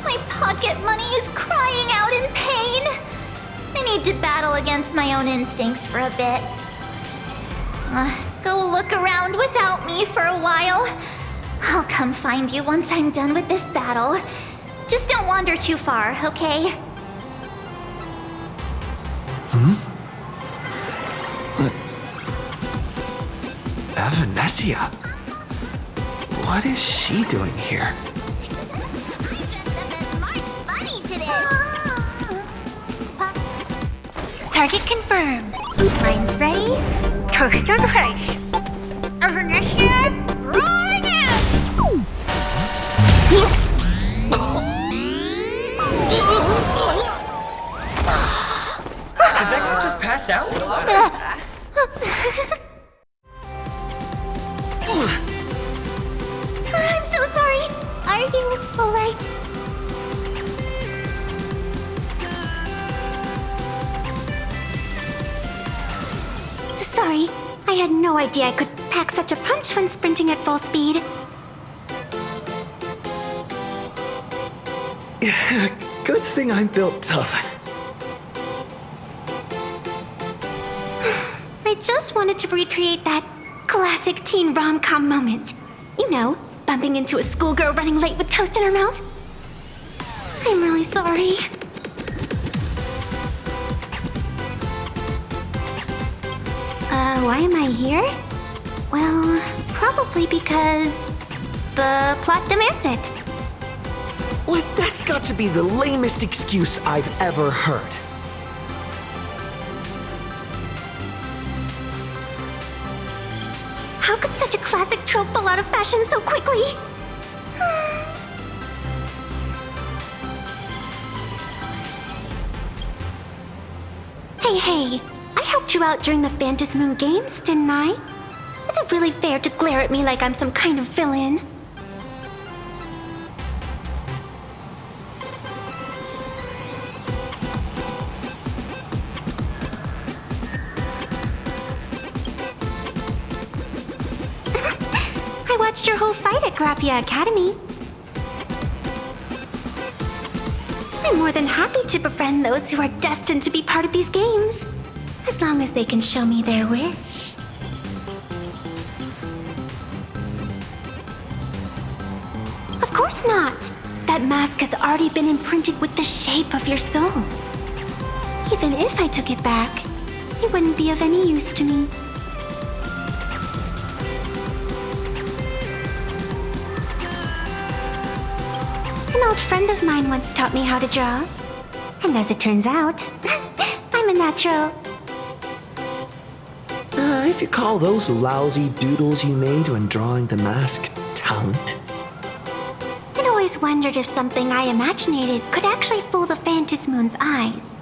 Speaker 1: My pocket money is crying out in pain. I need to battle against my own instincts for a bit. Go look around without me for a while. I'll come find you once I'm done with this battle. Just don't wander too far, okay?
Speaker 3: Evanesia? What is she doing here?
Speaker 1: Target confirmed. Mine's ready. Toast to the face. Evanesia, rolling out!
Speaker 9: Did that guy just pass out?
Speaker 1: I'm so sorry. Are you alright? Sorry, I had no idea I could pack such a punch when sprinting at full speed.
Speaker 3: Good thing I'm built tough.
Speaker 1: I just wanted to recreate that classic teen rom-com moment. You know, bumping into a schoolgirl running late with toast in her mouth. I'm really sorry. Why am I here? Well, probably because the plot demands it.
Speaker 3: Well, that's got to be the lamest excuse I've ever heard.
Speaker 1: How could such a classic trope fall out of fashion so quickly? Hey, I helped you out during the Phantom Moon Games, didn't I? Is it really fair to glare at me like I'm some kind of villain? I watched your whole fight at Graphia Academy. I'm more than happy to befriend those who are destined to be part of these games, as long as they can show me their wish. Of course not! That mask has already been imprinted with the shape of your soul. Even if I took it back, it wouldn't be of any use to me. An old friend of mine once taught me how to draw. And as it turns out, I'm a natural.
Speaker 3: If you call those lousy doodles you made when drawing the mask talent.
Speaker 1: I'd always wondered if something I imaginated could actually fool the Phantom Moon's eyes.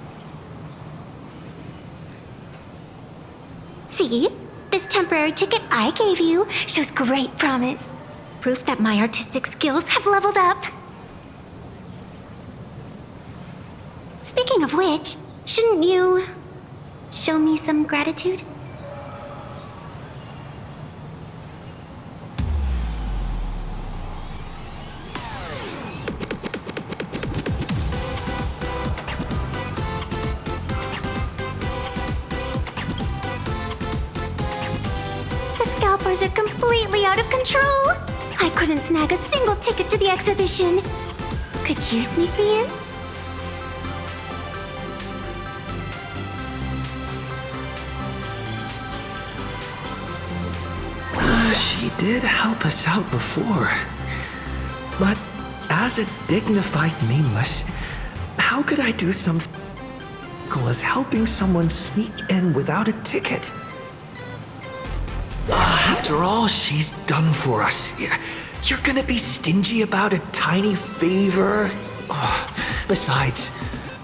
Speaker 1: See? This temporary ticket I gave you shows great promise. Proof that my artistic skills have leveled up. Speaking of which, shouldn't you show me some gratitude? The scalpers are completely out of control. I couldn't snag a single ticket to the exhibition. Could you sneak me in?
Speaker 3: She did help us out before. But as a dignified nameless, how could I do something as helping someone sneak in without a ticket? After all she's done for us, you're gonna be stingy about a tiny favor? Besides,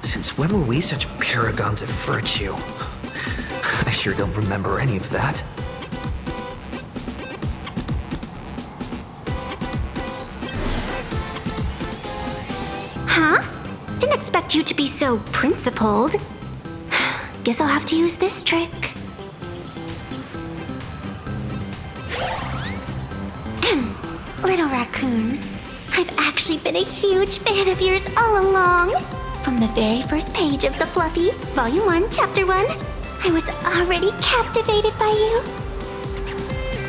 Speaker 3: since when were we such paragons of virtue? I sure don't remember any of that.
Speaker 1: Huh? Didn't expect you to be so principled. Guess I'll have to use this trick. Little raccoon, I've actually been a huge fan of yours all along. From the very first page of The Fluffy, Volume 1, Chapter 1, I was already captivated by you.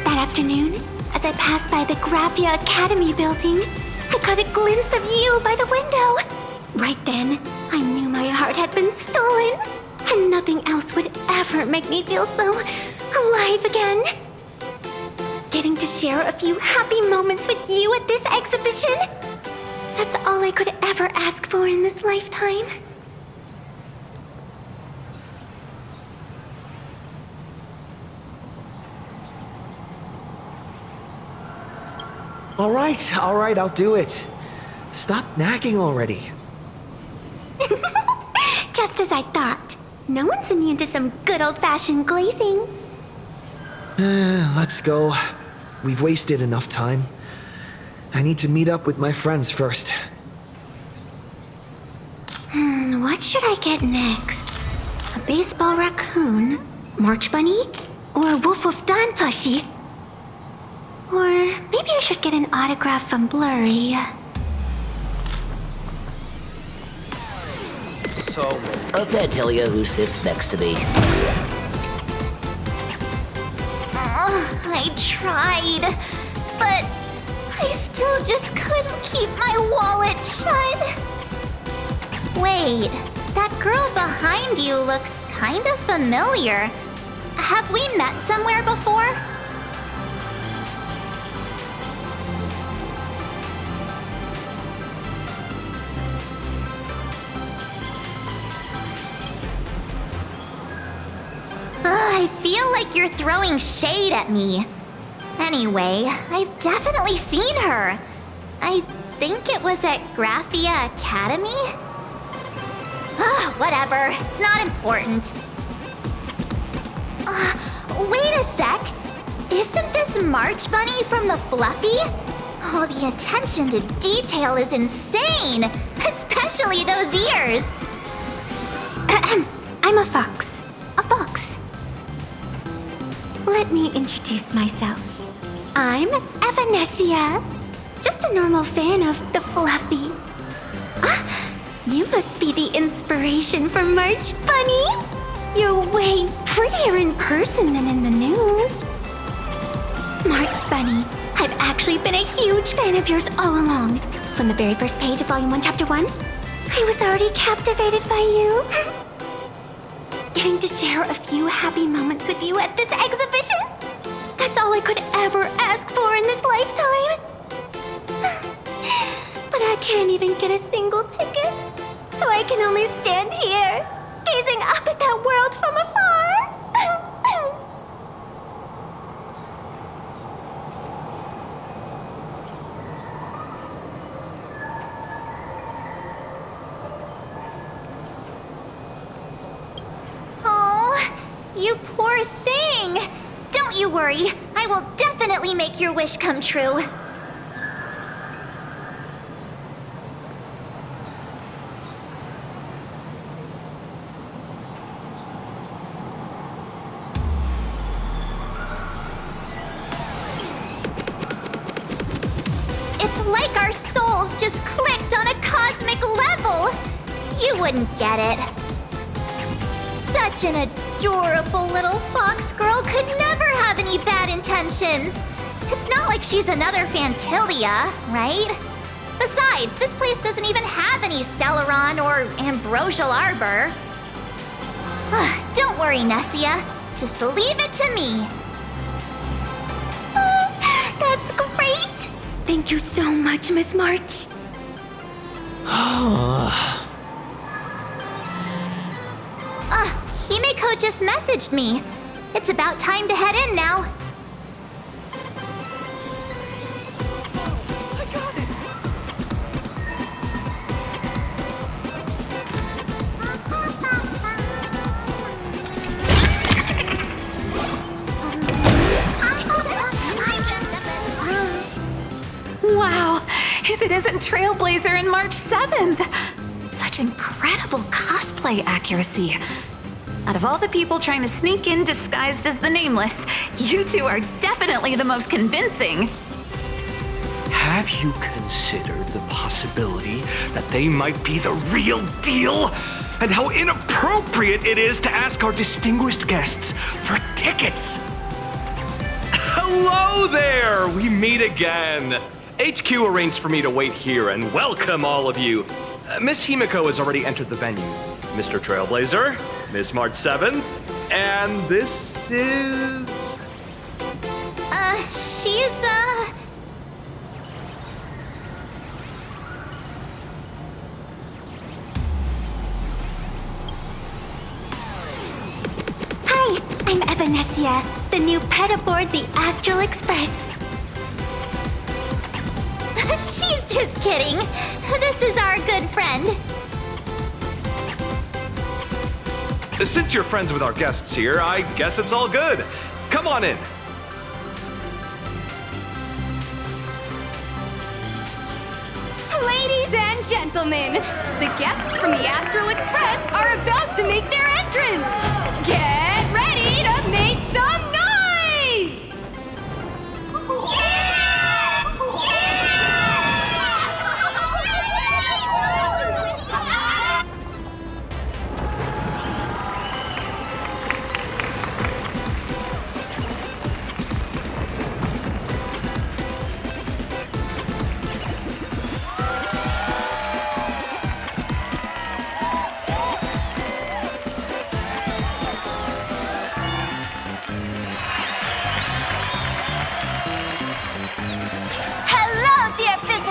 Speaker 1: That afternoon, as I passed by the Graphia Academy building, I caught a glimpse of you by the window. Right then, I knew my heart had been stolen, and nothing else would ever make me feel so alive again. Getting to share a few happy moments with you at this exhibition, that's all I could ever ask for in this lifetime.
Speaker 3: All right, I'll do it. Stop nagging already.
Speaker 1: Just as I thought. No one's immune to some good old-fashioned glazing.
Speaker 3: Let's go. We've wasted enough time. I need to meet up with my friends first.
Speaker 1: What should I get next? A baseball raccoon? March bunny? Or a Woof Woof Dawn plushie. Or maybe I should get an autograph from Blurry.
Speaker 13: I can't tell you who sits next to me.
Speaker 1: I tried, but I still just couldn't keep my wallet shut. Wait, that girl behind you looks kind of familiar. Have we met somewhere before? I feel like you're throwing shade at me. Anyway, I've definitely seen her. I think it was at Graphia Academy? Whatever, it's not important. Wait a sec. Isn't this March Bunny from the Fluffy? Oh, the attention to detail is insane, especially those ears. I'm a fox. A fox. Let me introduce myself. I'm Evanessia. Just a normal fan of the Fluffy. You must be the inspiration for March Bunny. You're way prettier in person than in the news. March Bunny, I've actually been a huge fan of yours all along. From the very first page of Volume 1, Chapter 1, I was already captivated by you. Getting to share a few happy moments with you at this exhibition? That's all I could ever ask for in this lifetime. But I can't even get a single ticket, so I can only stand here, gazing up at that world from afar. You poor thing! Don't you worry, I will definitely make your wish come true. It's like our souls just clicked on a cosmic level! You wouldn't get it. Such an adorable little fox girl could never have any bad intentions. It's not like she's another Fantilia, right? Besides, this place doesn't even have any Stellaron or Ambrosial Arbor. Don't worry, Nessia. Just leave it to me. That's great! Thank you so much, Miss March. Himeko just messaged me. It's about time to head in now.
Speaker 9: I got it!
Speaker 2: Wow, if it isn't Trailblazer and March 7th! Such incredible cosplay accuracy. Out of all the people trying to sneak in disguised as the Nameless, you two are definitely the most convincing.
Speaker 11: Have you considered the possibility that they might be the real deal? And how inappropriate it is to ask our distinguished guests for tickets?
Speaker 9: Hello there! We meet again. HQ arranged for me to wait here and welcome all of you. Miss Himeko has already entered the venue. Mr. Trailblazer, Miss March 7th, and this is...
Speaker 1: She's, Hi, I'm Evanessia, the new pet aboard the Astral Express. She's just kidding. This is our good friend.
Speaker 9: Since you're friends with our guests here, I guess it's all good. Come on in.
Speaker 14: Ladies and gentlemen, the guests from the Astral Express are about to make their entrance. Get ready to make some noise!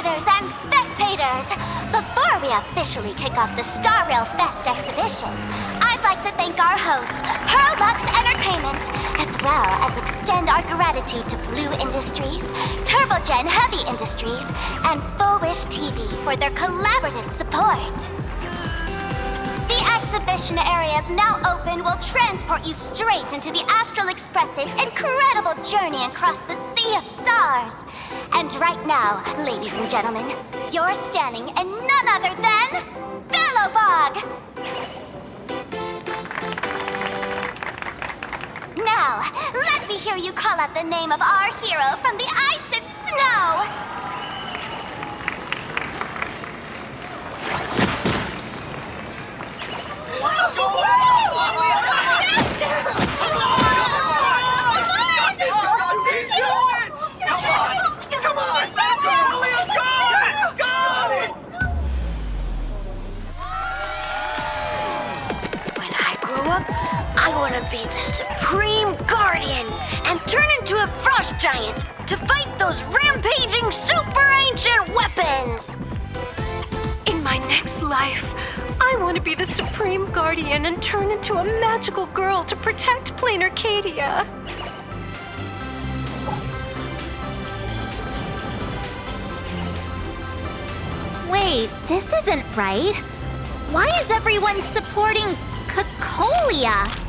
Speaker 1: visitors and spectators! Before we officially kick off the Star Rail Fest exhibition, I'd like to thank our host, Pearl Entertainment, as well as extend our gratitude to Blue Industries, TurboGen Heavy Industries, and Full Wish TV for their collaborative support. The exhibition area is now open will transport you straight into the Astral Express's incredible journey across the sea of stars. And right now, ladies and gentlemen, you're standing in none other than Bellowbog! Now, let me hear you call out the name of our hero from the ice and snow! I want to be the Supreme Guardian and turn into a frost giant to fight those rampaging super ancient weapons!
Speaker 15: In my next life, I want to be the Supreme Guardian and turn into a magical girl to protect Plain Arcadia.
Speaker 1: Wait, this isn't right. Why is everyone supporting Cocolia?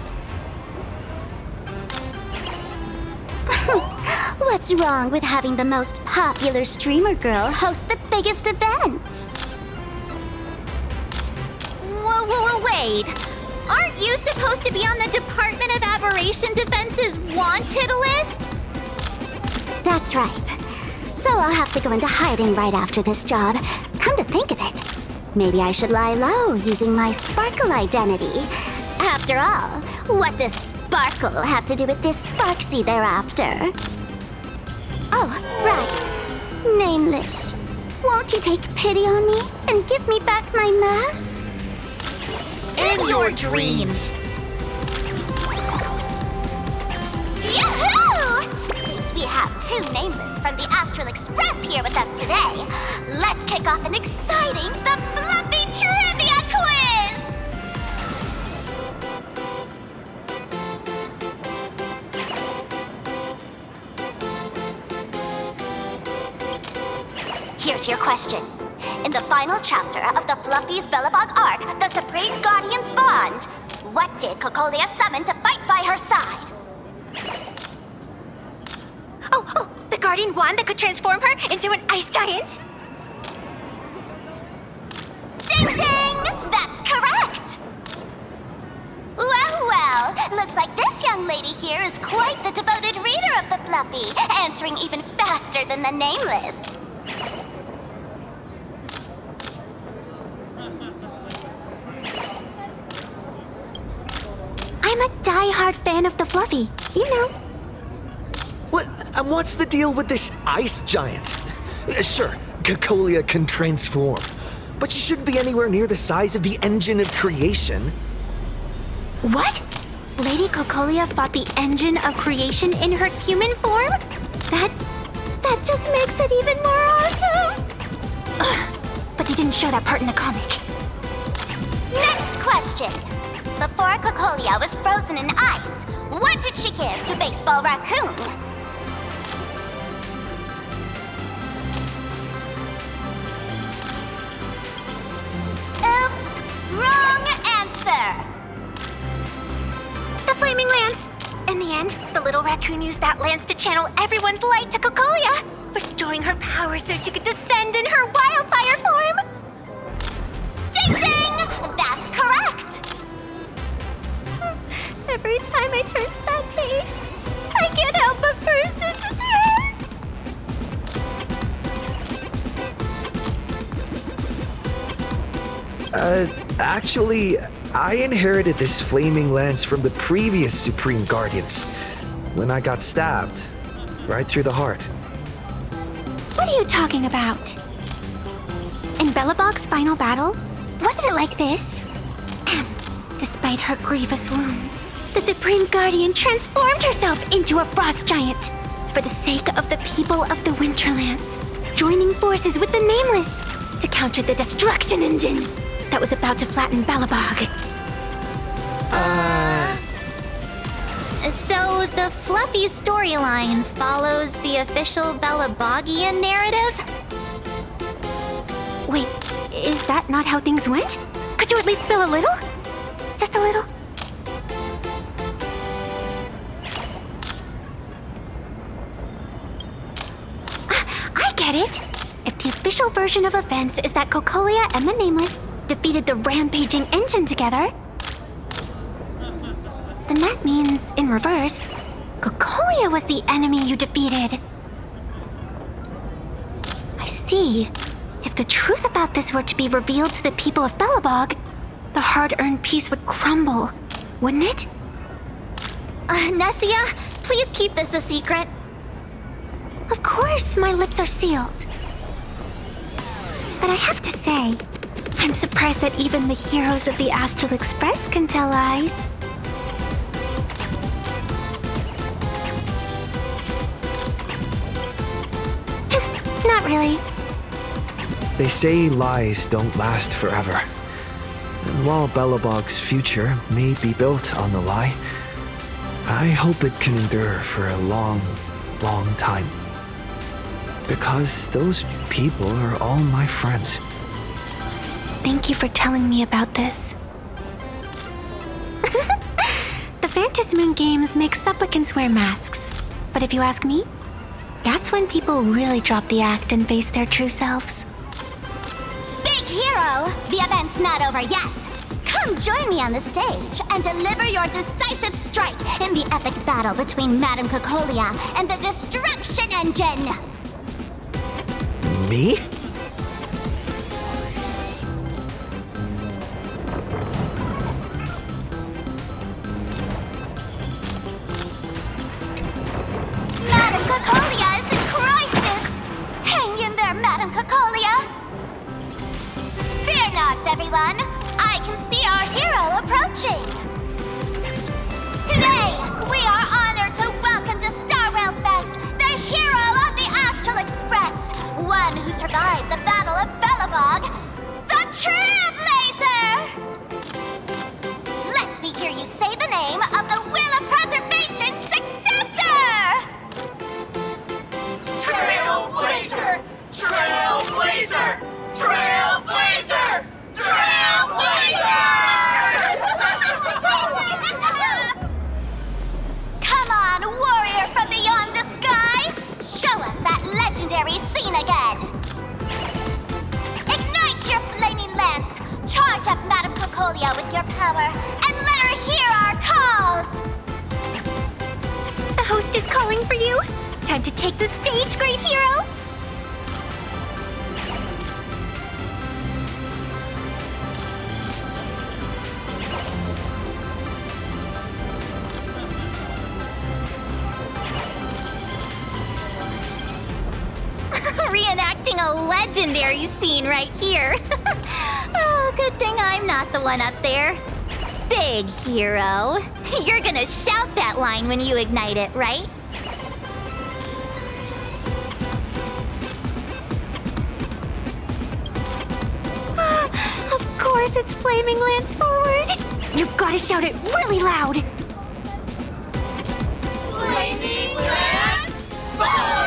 Speaker 1: What's wrong with having the most popular streamer girl host the biggest event? Whoa, wait. Aren't you supposed to be on the Department of Aberration Defense's wanted list? That's right. So I'll have to go into hiding right after this job. Come to think of it, maybe I should lie low using my Sparkle identity. After all, what does Sparkle have to do with this Sparksy thereafter? Oh, right. Nameless. Won't you take pity on me and give me back my mask?
Speaker 3: In your dreams!
Speaker 1: Yahoo! Since we have two Nameless from the Astral Express here with us today, let's kick off an exciting The Fluffy Trivia Quiz! Here's your question. In the final chapter of the Fluffy's Bellowbog arc, the Supreme Guardians bond, what did Cocolia summon to fight by her side? Oh, the Guardian wand that could transform her into an ice giant? Ding ding! That's correct! Well, looks like this young lady here is quite the devoted reader of the Fluffy, answering even faster than the Nameless. I'm a die-hard fan of the Fluffy, you know.
Speaker 3: What? And what's the deal with this ice giant? Sure, Cocolia can transform, but she shouldn't be anywhere near the size of the engine of creation.
Speaker 1: What? Lady Cocolia fought the engine of creation in her human form? That just makes it even more awesome! Ugh, but they didn't show that part in the comic. Next question. Before Cocolia was frozen in ice, what did she give to Baseball Raccoon? Oops! Wrong answer! The Flaming Lance! In the end, the little raccoon used that lance to channel everyone's light to Cocolia, restoring her power so she could descend in her wildfire form! Ding ding! That's correct! Every time I turn to that page, I can't help but burst into tears!
Speaker 3: Actually, I inherited this flaming lance from the previous Supreme Guardians when I got stabbed right through the heart.
Speaker 1: What are you talking about? In Bellowbog's final battle, wasn't it like this? Despite her grievous wounds, the Supreme Guardian transformed herself into a frost giant for the sake of the people of the Winterlands. joining forces with the Nameless to counter the destruction engine that was about to flatten Balabog.
Speaker 16: So the fluffy storyline follows the official Balabogian narrative?
Speaker 1: Wait, is that not how things went? Could you at least spill a little? Just a little? I get it! If the official version of events is that Cocolia and the Nameless defeated the rampaging engine together, then that means, in reverse, Cocolia was the enemy you defeated. I see. If the truth about this were to be revealed to the people of Balabog, the hard-earned peace would crumble, wouldn't it?
Speaker 16: Nessia, please keep this a secret.
Speaker 1: Of course, my lips are sealed. But I have to say, I'm surprised that even the heroes of the Astral Express can tell lies. Not really.
Speaker 3: They say lies don't last forever. And while Belobog's future may be built on the lie, I hope it can endure for a long, long time. Because those people are all my friends.
Speaker 1: Thank you for telling me about this. The Phantasmoon games make supplicants wear masks. But if you ask me, that's when people really drop the act and face their true selves.
Speaker 16: Big hero! The event's not over yet! Come join me on the stage and deliver your decisive strike in the epic battle between Madame Cocolia and the Destruction Engine!
Speaker 3: Me?
Speaker 16: Madame Cocolia is in crisis! Hang in there, Madame Cocolia! Fear not, everyone! I can see our hero approaching! Today, we are honored to welcome to Star Rail Fest the hero of the Astral Express, one who survived the Battle of Belabog, the Trailblazer! Let me hear you say the name of the Will of Preservation's successor!
Speaker 17: Trailblazer! Trailblazer! Trailblazer!
Speaker 16: Come on, warrior from beyond the sky! Show us that legendary scene again! Ignite your flaming lance! Charge up Madame Cocolia with your power, and let her hear our calls!
Speaker 1: The host is calling for you. Time to take the stage, great hero!
Speaker 16: Reenacting a legendary scene right here. Oh, good thing I'm not the one up there. Big hero. You're gonna shout that line when you ignite it, right?
Speaker 1: Of course, it's Flaming Lance forward. You've got to shout it really loud.
Speaker 17: Flaming Lance forward!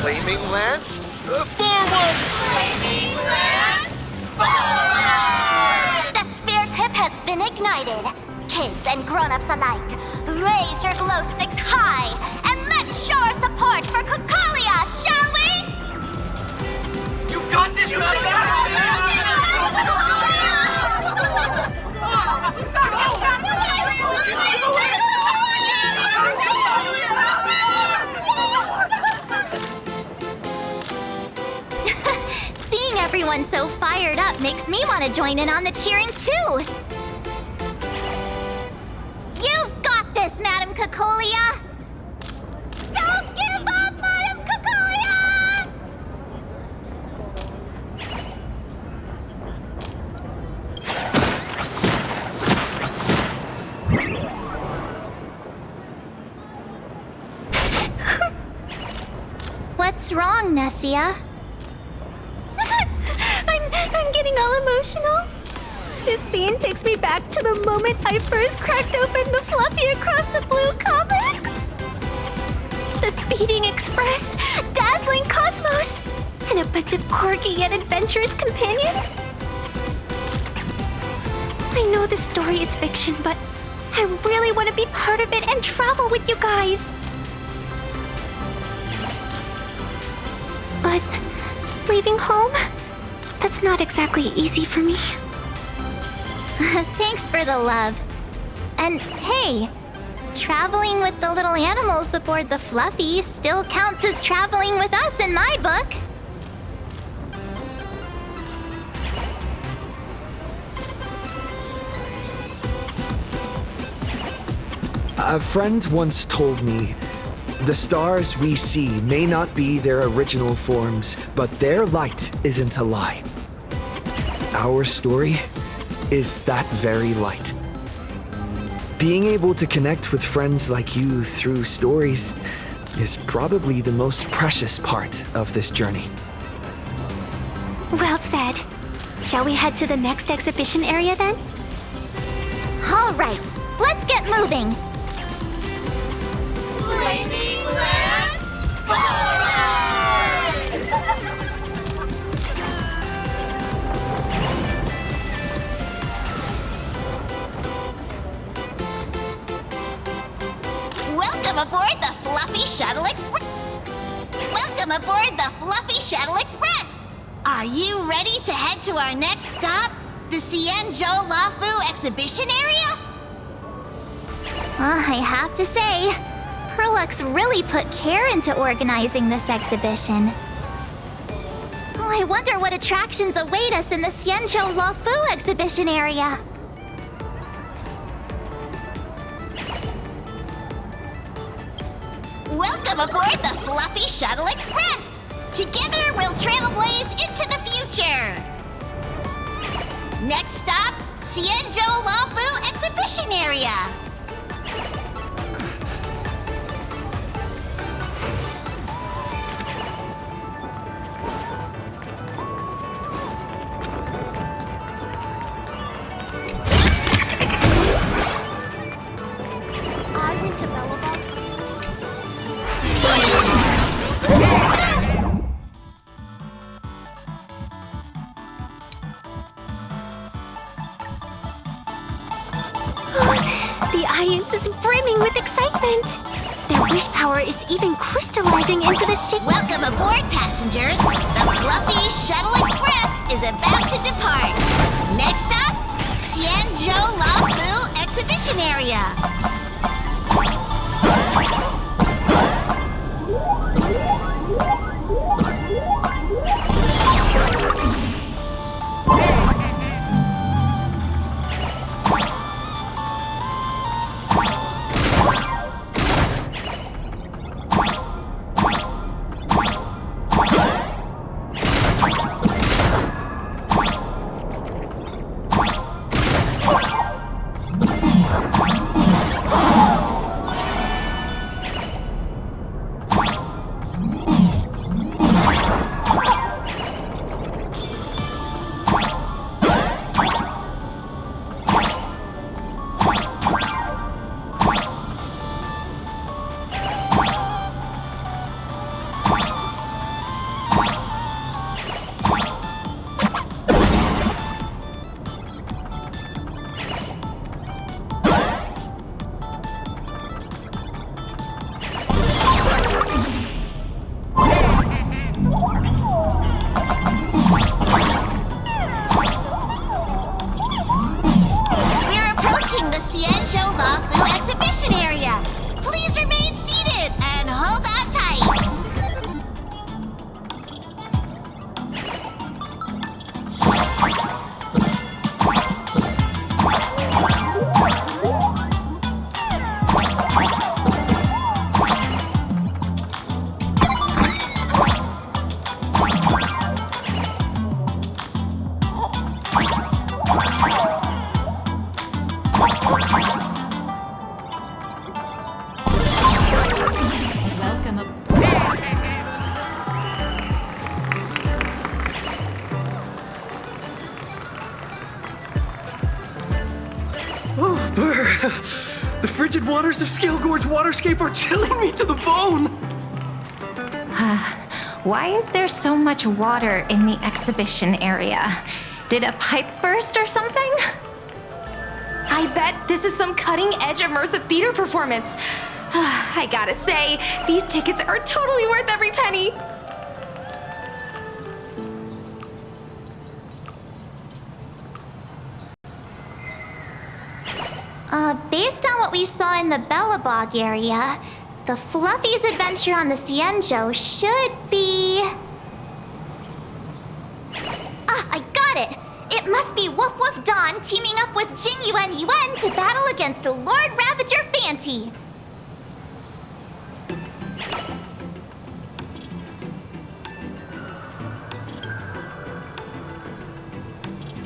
Speaker 3: Flaming Lance? Forward!
Speaker 17: Flaming Lance forward!
Speaker 16: The sphere tip has been ignited. Kids and grown-ups alike, raise your glow sticks high and let's show our support for Cocolia, shall we?
Speaker 17: You got this,
Speaker 16: Seeing everyone so fired up makes me want to join in on the cheering too. You've got this, Madame Cocolia! Don't give up, Madame Cocolia! What's wrong, Nessia?
Speaker 1: I'm getting all emotional. This scene takes me back to the moment I first cracked open the Fluffy Across the Blue comics. The speeding express, dazzling cosmos, and a bunch of quirky yet adventurous companions. I know this story is fiction, but I really want to be part of it and travel with you guys. But leaving home, that's not exactly easy for me.
Speaker 16: Thanks for the love. And hey, traveling with the little animals aboard the Fluffy still counts as traveling with us in my book.
Speaker 3: A friend once told me, the stars we see may not be their original forms, but their light isn't a lie. Our story is that very light. Being able to connect with friends like you through stories is probably the most precious part of this journey.
Speaker 1: Well said. Shall we head to the next exhibition area then?
Speaker 16: All right, let's get moving.
Speaker 17: Flaming Land forward!
Speaker 16: Welcome aboard the Fluffy Shuttle Express. Welcome aboard the Fluffy Shuttle Express. Are you ready to head to our next stop, the Xianzhou Lafu exhibition area? I have to say, Perlux really put care into organizing this exhibition. Oh, I wonder what attractions await us in the Xianzhou Lafu exhibition area. Welcome aboard the Fluffy Shuttle Express! Together we'll trailblaze into the future! Next stop, Xianzhou Lafu exhibition area!
Speaker 1: I went to Belleville. The audience is brimming with excitement. Their wish power is even crystallizing into the shape.
Speaker 16: Welcome aboard, passengers! The Fluffy Shuttle Express is about to depart. Next stop, Xianzhou Lafu exhibition area.
Speaker 9: The frigid waters of Scale Gorge Waterscape are chilling me to the bone!
Speaker 18: Why is there so much water in the exhibition area? Did a pipe burst or something?
Speaker 14: I bet this is some cutting-edge immersive theater performance. I gotta say, these tickets are totally worth every penny.
Speaker 16: Based on what we saw in the Bellabog area, the Fluffy's adventure on the Cienjo should be... I got it! It must be Woof Woof Dawn teaming up with Jin Yuan Yuan to battle against the Lord Ravager Fanti.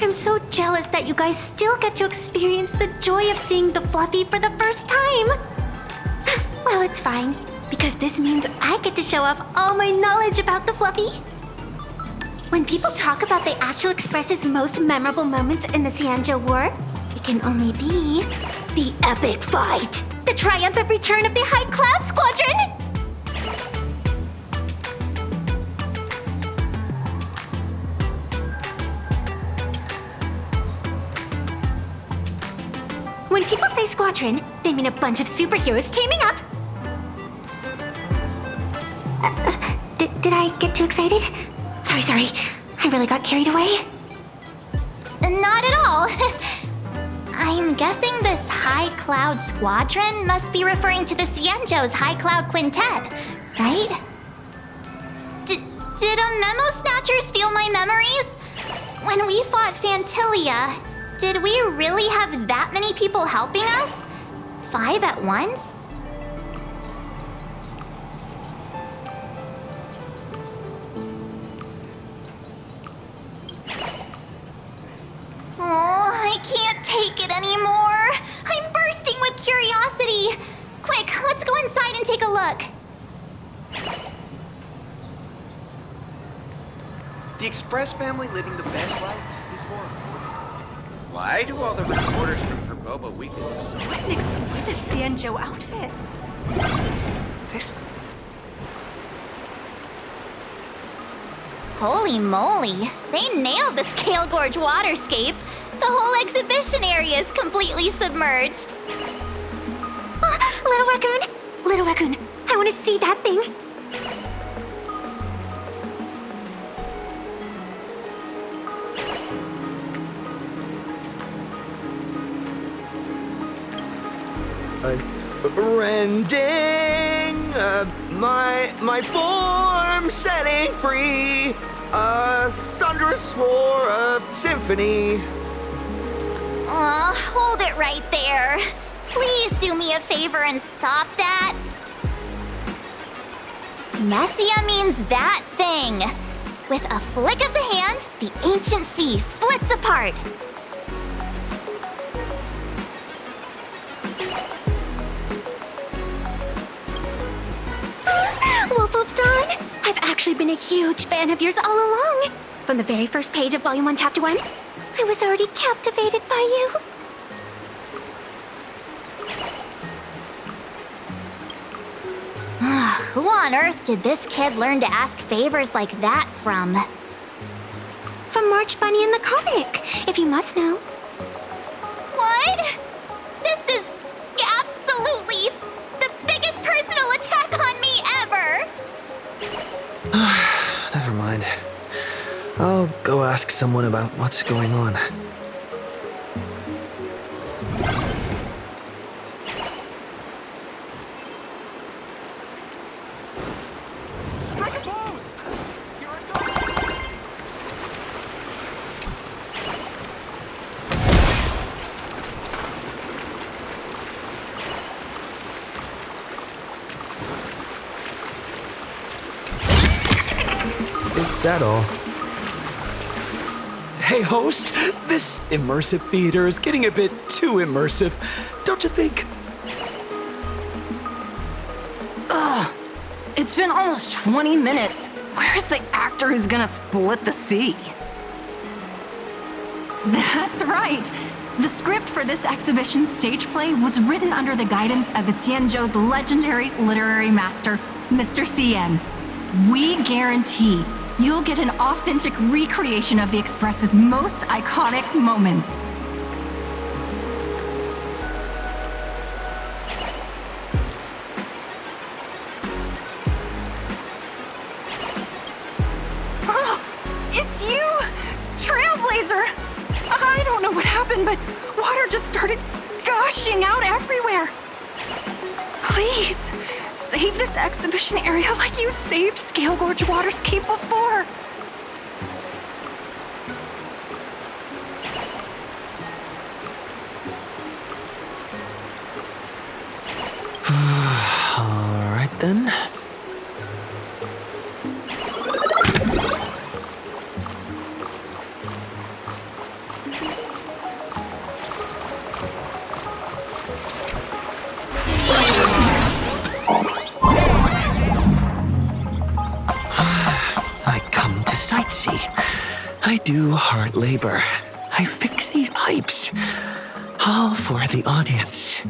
Speaker 16: I'm so jealous that you guys still get to experience the joy of seeing the Fluffy for the first time. Well, it's fine, because this means I get to show off all my knowledge about the Fluffy. When people talk about the Astral Express's most memorable moments in the Cienjo War, it can only be the epic fight, the triumphant return of the High Cloud Squadron! When people say squadron, they mean a bunch of superheroes teaming up. Did I get too excited? Sorry. I really got carried away. Not at all. I'm guessing this High Cloud Squadron must be referring to the Cienjo's High Cloud Quintet, right? Did a memo snatcher steal my memories? When we fought Fantilia, did we really have that many people helping us? 5 at once? Oh, I can't take it anymore. I'm bursting with curiosity. Quick, let's go inside and take a look.
Speaker 19: The Express family living the best life is horrible. Why do all the reporters from Boba Weekly look so...
Speaker 14: What an exquisite Cienjo outfit.
Speaker 19: This...
Speaker 16: Holy moly, they nailed the Scale Gorge Waterscape. The whole exhibition area is completely submerged. Little Raccoon, I want to see that thing.
Speaker 3: Rending my form setting free, a thunderous roar, a symphony.
Speaker 16: Aw, hold it right there. Please do me a favor and stop that. Messia means that thing. With a flick of the hand, the ancient sea splits apart. Wolf of Dawn, I've actually been a huge fan of yours all along. From the very first page of Volume 1, Chapter 1, I was already captivated by you. Who on earth did this kid learn to ask favors like that from? From March Bunny in the comic, if you must know. What? This is absolutely the biggest personal attack on me ever!
Speaker 3: Never mind. I'll go ask someone about what's going on.
Speaker 9: Strike a pose! Here I go!
Speaker 3: Is that all?
Speaker 20: Hey, host, this immersive theater is getting a bit too immersive, don't you think?
Speaker 21: Ugh, it's been almost 20 minutes. Where's the actor who's gonna split the sea? That's right.
Speaker 5: The script for this exhibition's stage play was written under the guidance of the Xianzhou's legendary literary master, Mr. Xian. We guarantee you'll get an authentic recreation of the Express's most iconic moments. It's you! Trailblazer! I don't know what happened, but water just started gushing out everywhere. Please, save this exhibition area like you saved Scale Gorge Waterscape before.
Speaker 20: All right then.
Speaker 11: Sightsee. I do hard labor. I fix these pipes. All for the audience.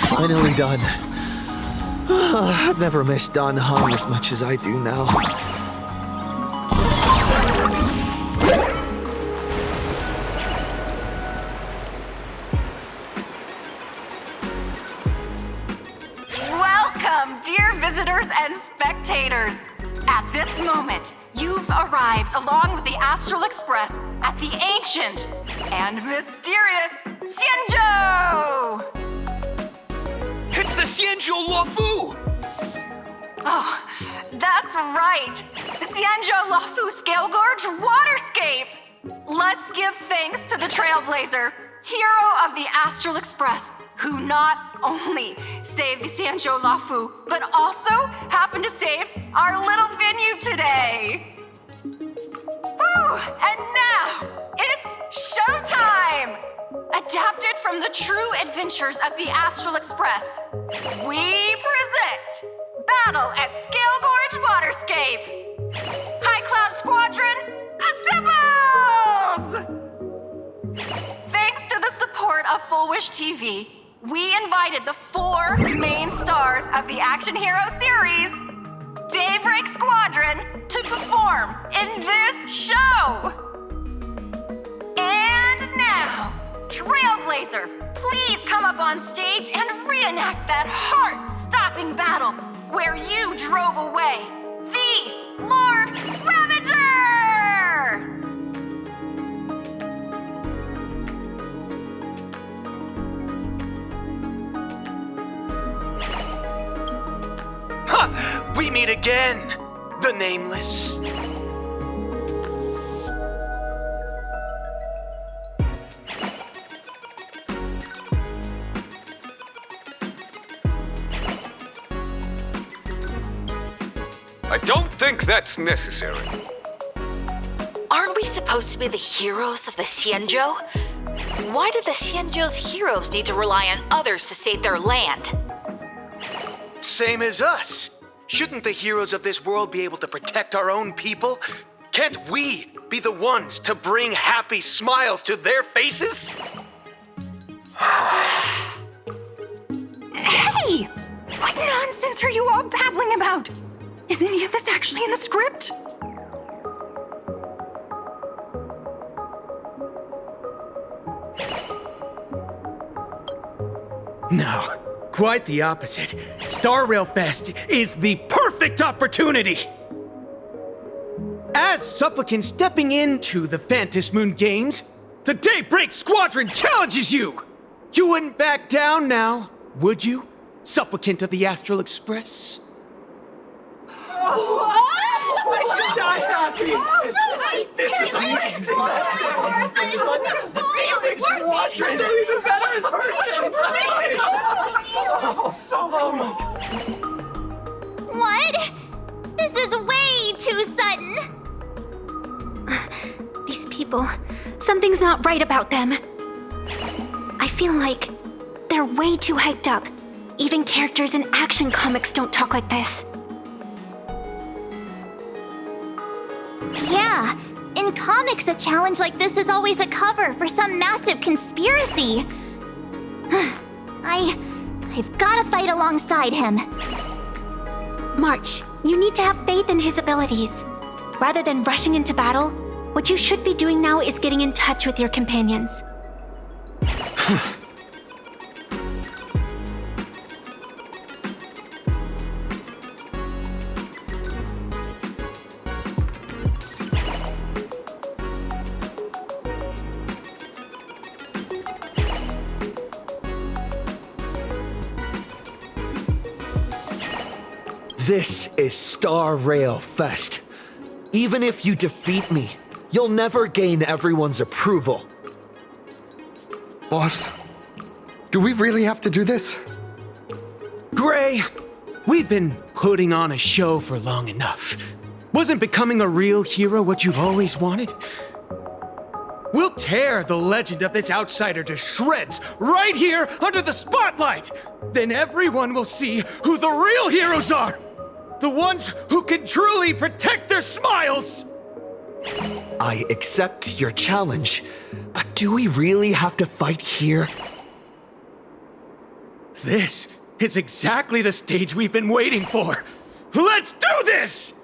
Speaker 3: Finally done. I've never missed Dan Heng as much as I do now.
Speaker 5: Welcome, dear visitors and spectators. At this moment, you've arrived along with the Astral Express at the ancient and mysterious Xianzhou!
Speaker 11: It's the Xianzhou Luofu!
Speaker 5: Oh, that's right! The Xianzhou Luofu Scale Gorge Waterscape! Let's give thanks to the Trailblazer, hero of the Astral Express, who not only saved the Xianzhou Luofu, but also happened to save our little venue today! Woo! And now, it's showtime! Adapted from the true adventures of the Astral Express, we present Battle at Scale Gorge Waterscape! High Cloud Squadron, assembles! Thanks to the support of Full Wish TV, we invited the 4 main stars of the Action Hero series, Daybreak Squadron, to perform in this show! And now, Trailblazer, please come up on stage and reenact that heart-stopping battle where you drove away the Lord Ravager!
Speaker 11: Ha! We meet again, the Nameless.
Speaker 8: I don't think that's necessary.
Speaker 7: Aren't we supposed to be the heroes of the Xianzhou? Why do the Xianzhou's heroes need to rely on others to save their land?
Speaker 11: Same as us. Shouldn't the heroes of this world be able to protect our own people? Can't we be the ones to bring happy smiles to their faces?
Speaker 5: Hey! What nonsense are you all babbling about? Is any of this actually in the script?
Speaker 9: No, quite the opposite. Star Rail Fest is the perfect opportunity! As supplicants stepping into the Phantom Moon Games, the Daybreak Squadron challenges you! You wouldn't back down now, would you, supplicant of the Astral Express?
Speaker 17: This is amazing! The Phoenix Squadron is even better in person!
Speaker 16: What? This is way too sudden!
Speaker 14: These people, something's not right about them. I feel like they're way too hyped up. Even characters in action comics don't talk like this.
Speaker 16: Yeah, in comics, a challenge like this is always a cover for some massive conspiracy. I've gotta fight alongside him.
Speaker 14: March, you need to have faith in his abilities. Rather than rushing into battle, what you should be doing now is getting in touch with your companions.
Speaker 3: This is Star Rail Fest. Even if you defeat me, you'll never gain everyone's approval.
Speaker 22: Boss, do we really have to do this?
Speaker 9: Gray, we've been putting on a show for long enough. Wasn't becoming a real hero what you've always wanted? We'll tear the legend of this outsider to shreds right here under the spotlight! Then everyone will see who the real heroes are! The ones who can truly protect their smiles!
Speaker 3: I accept your challenge, but do we really have to fight here?
Speaker 9: This is exactly the stage we've been waiting for! Let's do this!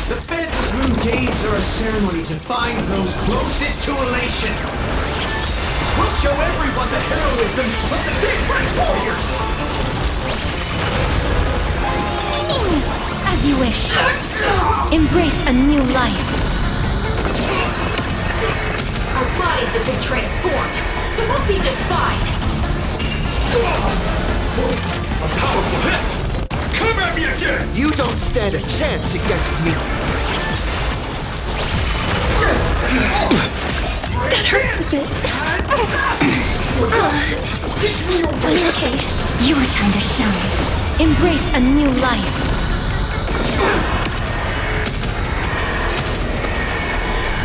Speaker 9: The Phantom Moon Games are a ceremony to find those closest to elation. We'll show everyone the heroism of the Daybreak Warriors!
Speaker 16: anything!
Speaker 18: As you wish. Embrace a new life.
Speaker 7: Our bodies have been transformed, so we'll be just fine.
Speaker 8: A powerful hit! Come at me again!
Speaker 3: You don't stand a chance against me.
Speaker 14: That hurts a bit. I'm okay.
Speaker 18: Your time to shine. Embrace a new life.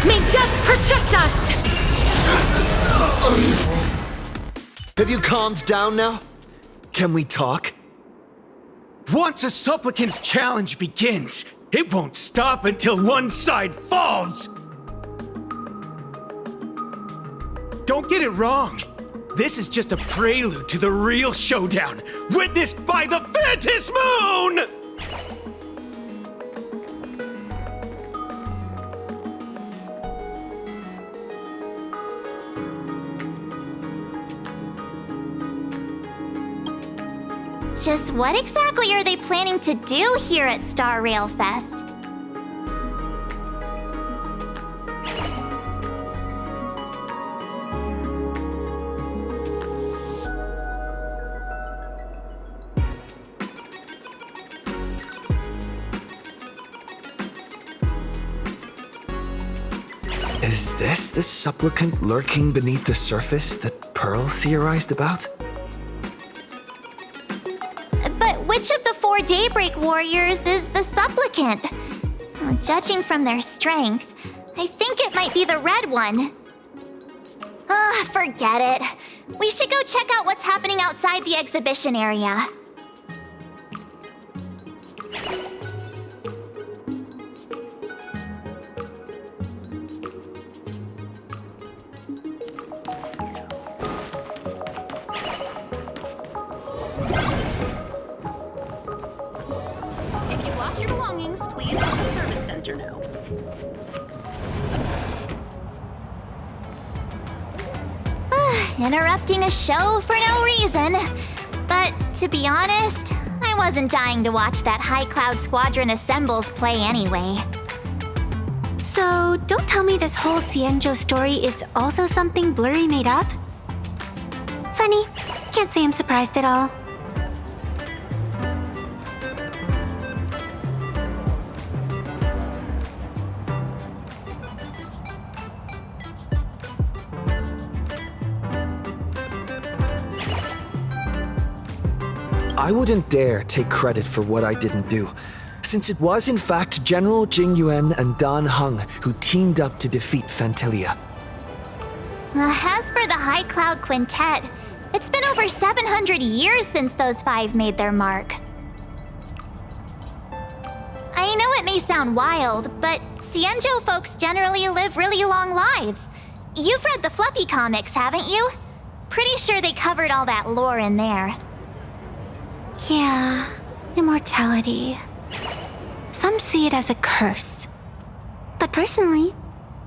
Speaker 18: May death protect us!
Speaker 3: Have you calmed down now? Can we talk?
Speaker 9: Once a supplicant's challenge begins, it won't stop until one side falls! Don't get it wrong. This is just a prelude to the real showdown, witnessed by the Phantom Moon!
Speaker 16: Just what exactly are they planning to do here at Star Rail Fest?
Speaker 3: Is this the supplicant lurking beneath the surface that Pearl theorized about?
Speaker 16: But which of the 4 Daybreak Warriors is the supplicant? Well, judging from their strength, I think it might be the red one. Forget it. We should go check out what's happening outside the exhibition area.
Speaker 2: If you've lost your belongings, please let the service center know.
Speaker 16: Interrupting a show for no reason. But to be honest, I wasn't dying to watch that High Cloud Squadron Assembles play anyway.
Speaker 14: So, don't tell me this whole Xianzhou story is also something Blurry made up? Funny. Can't say I'm surprised at all.
Speaker 3: I wouldn't dare take credit for what I didn't do, since it was in fact General Jing Yuan and Dan Heng who teamed up to defeat Fantilia.
Speaker 16: As for the High Cloud Quintet, it's been over 700 years since those 5 made their mark. I know it may sound wild, but Xianzhou folks generally live really long lives. You've read the Fluffy comics, haven't you? Pretty sure they covered all that lore in there.
Speaker 14: Yeah, immortality. Some see it as a curse. But personally,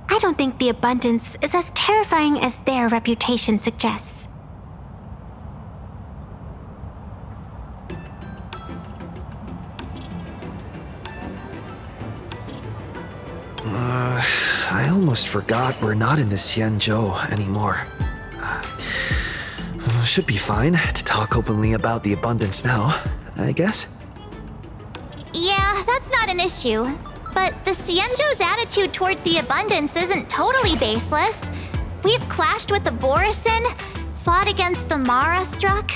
Speaker 14: I don't think the abundance is as terrifying as their reputation suggests.
Speaker 3: I almost forgot we're not in the Xianzhou anymore. Should be fine to talk openly about the abundance now, I guess.
Speaker 16: Yeah, that's not an issue. But the Xianzhou's attitude towards the abundance isn't totally baseless. We've clashed with the Borisin, fought against the Mara Struck.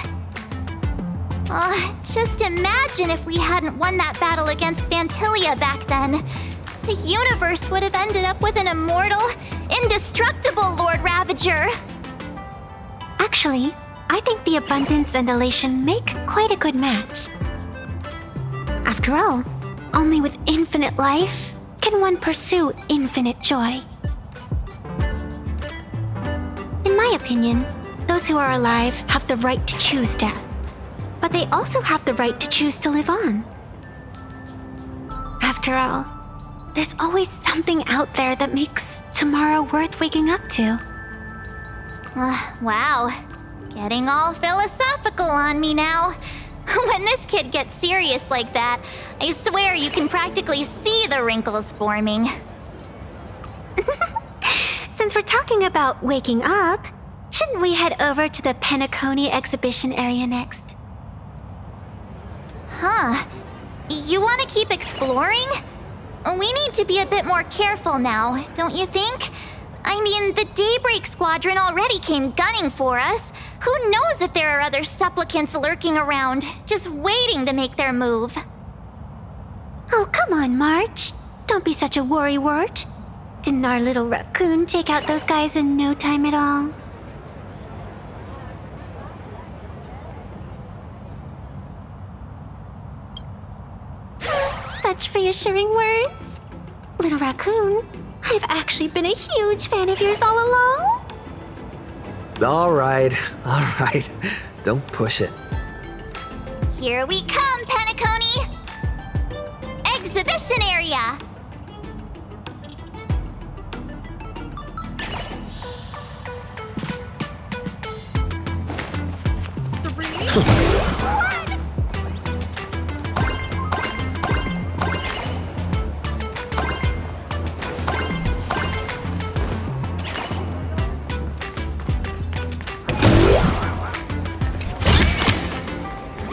Speaker 16: Just imagine if we hadn't won that battle against Fantilia back then. The universe would have ended up with an immortal, indestructible Lord Ravager.
Speaker 14: Actually, I think the abundance and elation make quite a good match. After all, only with infinite life can one pursue infinite joy. In my opinion, those who are alive have the right to choose death, but they also have the right to choose to live on. After all, there's always something out there that makes tomorrow worth waking up to.
Speaker 16: Wow. Getting all philosophical on me now. When this kid gets serious like that, I swear you can practically see the wrinkles forming.
Speaker 14: Since we're talking about waking up, shouldn't we head over to the Penacony exhibition area next?
Speaker 16: Huh. You want to keep exploring? We need to be a bit more careful now, don't you think? I mean, the Daybreak Squadron already came gunning for us. Who knows if there are other supplicants lurking around, just waiting to make their move.
Speaker 14: Oh, come on, March. Don't be such a worrywart. Didn't our little raccoon take out those guys in no time at all? Such reassuring words. Little raccoon, I've actually been a huge fan of yours all along.
Speaker 3: All right. Don't push it.
Speaker 16: Here we come, Penacony! Exhibition area!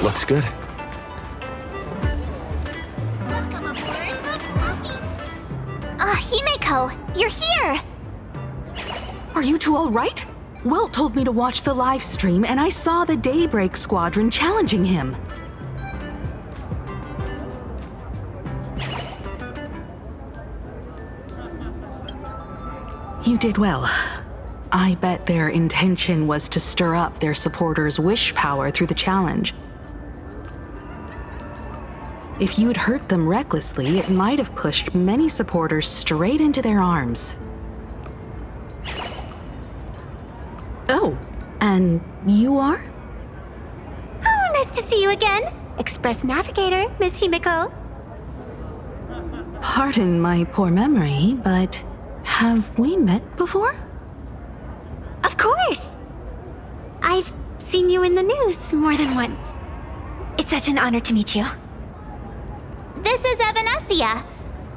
Speaker 3: Looks good.
Speaker 16: Himeko, you're here!
Speaker 4: Are you two all right? Welt told me to watch the live stream, and I saw the Daybreak Squadron challenging him. You did well. I bet their intention was to stir up their supporters' wish power through the challenge. If you'd hurt them recklessly, it might have pushed many supporters straight into their arms. Oh, and you are?
Speaker 14: Oh, nice to see you again. Express Navigator, Miss Himeko.
Speaker 4: Pardon my poor memory, but have we met before?
Speaker 14: Of course. I've seen you in the news more than once. It's such an honor to meet you.
Speaker 16: This is Evanesia.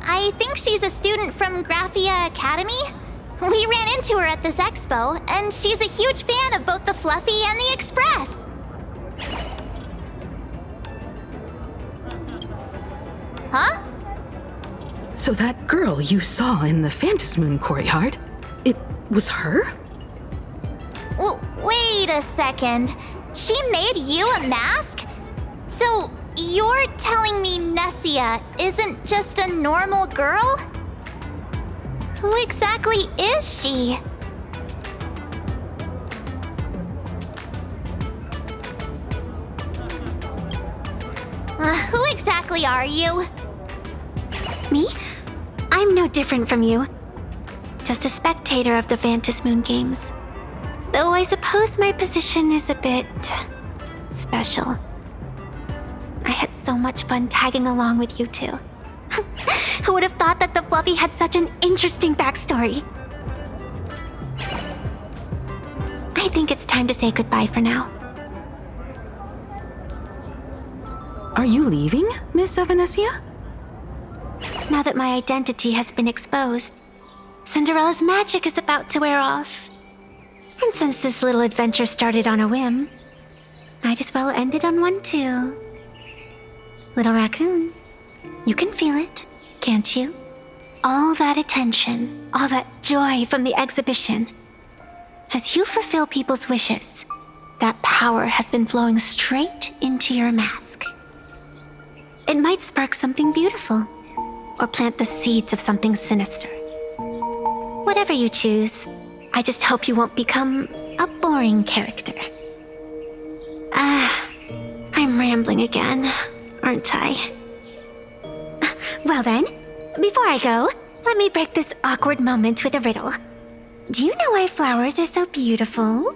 Speaker 16: I think she's a student from Graphia Academy. We ran into her at this expo, and she's a huge fan of both the Fluffy and the Express. Huh?
Speaker 4: So that girl you saw in the Phantasmoon courtyard, it was her?
Speaker 16: Wait a second. She made you a mask? So you're telling me Nessia isn't just a normal girl? Who exactly is she? Who exactly are you?
Speaker 14: Me? I'm no different from you. Just a spectator of the Phantasmoon games. Though I suppose my position is a bit special. I had so much fun tagging along with you two. Who would have thought that the Fluffy had such an interesting backstory? I think it's time to say goodbye for now.
Speaker 4: Are you leaving, Miss Evanesia?
Speaker 14: Now that my identity has been exposed, Cinderella's magic is about to wear off. And since this little adventure started on a whim, might as well end it on one too. Little raccoon, you can feel it, can't you? All that attention, all that joy from the exhibition. As you fulfill people's wishes, that power has been flowing straight into your mask. It might spark something beautiful, or plant the seeds of something sinister. Whatever you choose, I just hope you won't become a boring character. I'm rambling again, aren't I? Well then, before I go, let me break this awkward moment with a riddle. Do you know why flowers are so beautiful?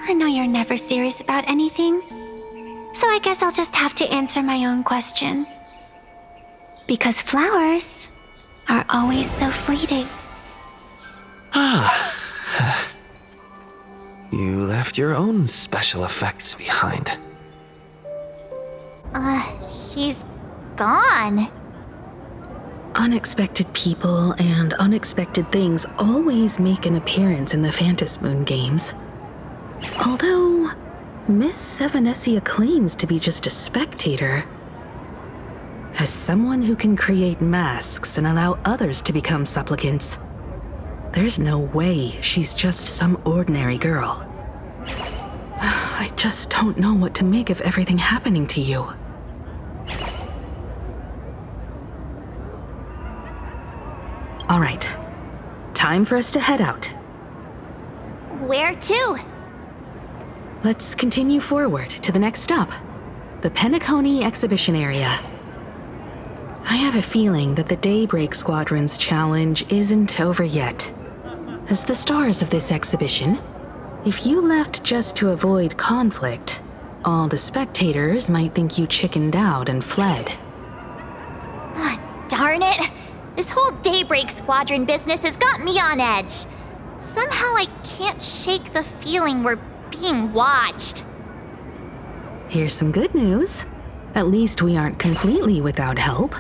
Speaker 14: I know you're never serious about anything, so I guess I'll just have to answer my own question. Because flowers are always so fleeting.
Speaker 3: You left your own special effects behind.
Speaker 16: She's gone.
Speaker 4: Unexpected people and unexpected things always make an appearance in the Phantasmoon games. Although, Miss Sevenessia claims to be just a spectator. As someone who can create masks and allow others to become supplicants, there's no way she's just some ordinary girl. I just don't know what to make of everything happening to you. All right, time for us to head out.
Speaker 16: Where to?
Speaker 4: Let's continue forward to the next stop, the Penacony Exhibition Area. I have a feeling that the Daybreak Squadron's challenge isn't over yet. As the stars of this exhibition, if you left just to avoid conflict, all the spectators might think you chickened out and fled.
Speaker 16: Darn it! This whole Daybreak Squadron business has got me on edge. Somehow I can't shake the feeling we're being watched.
Speaker 4: Here's some good news. At least we aren't completely without help.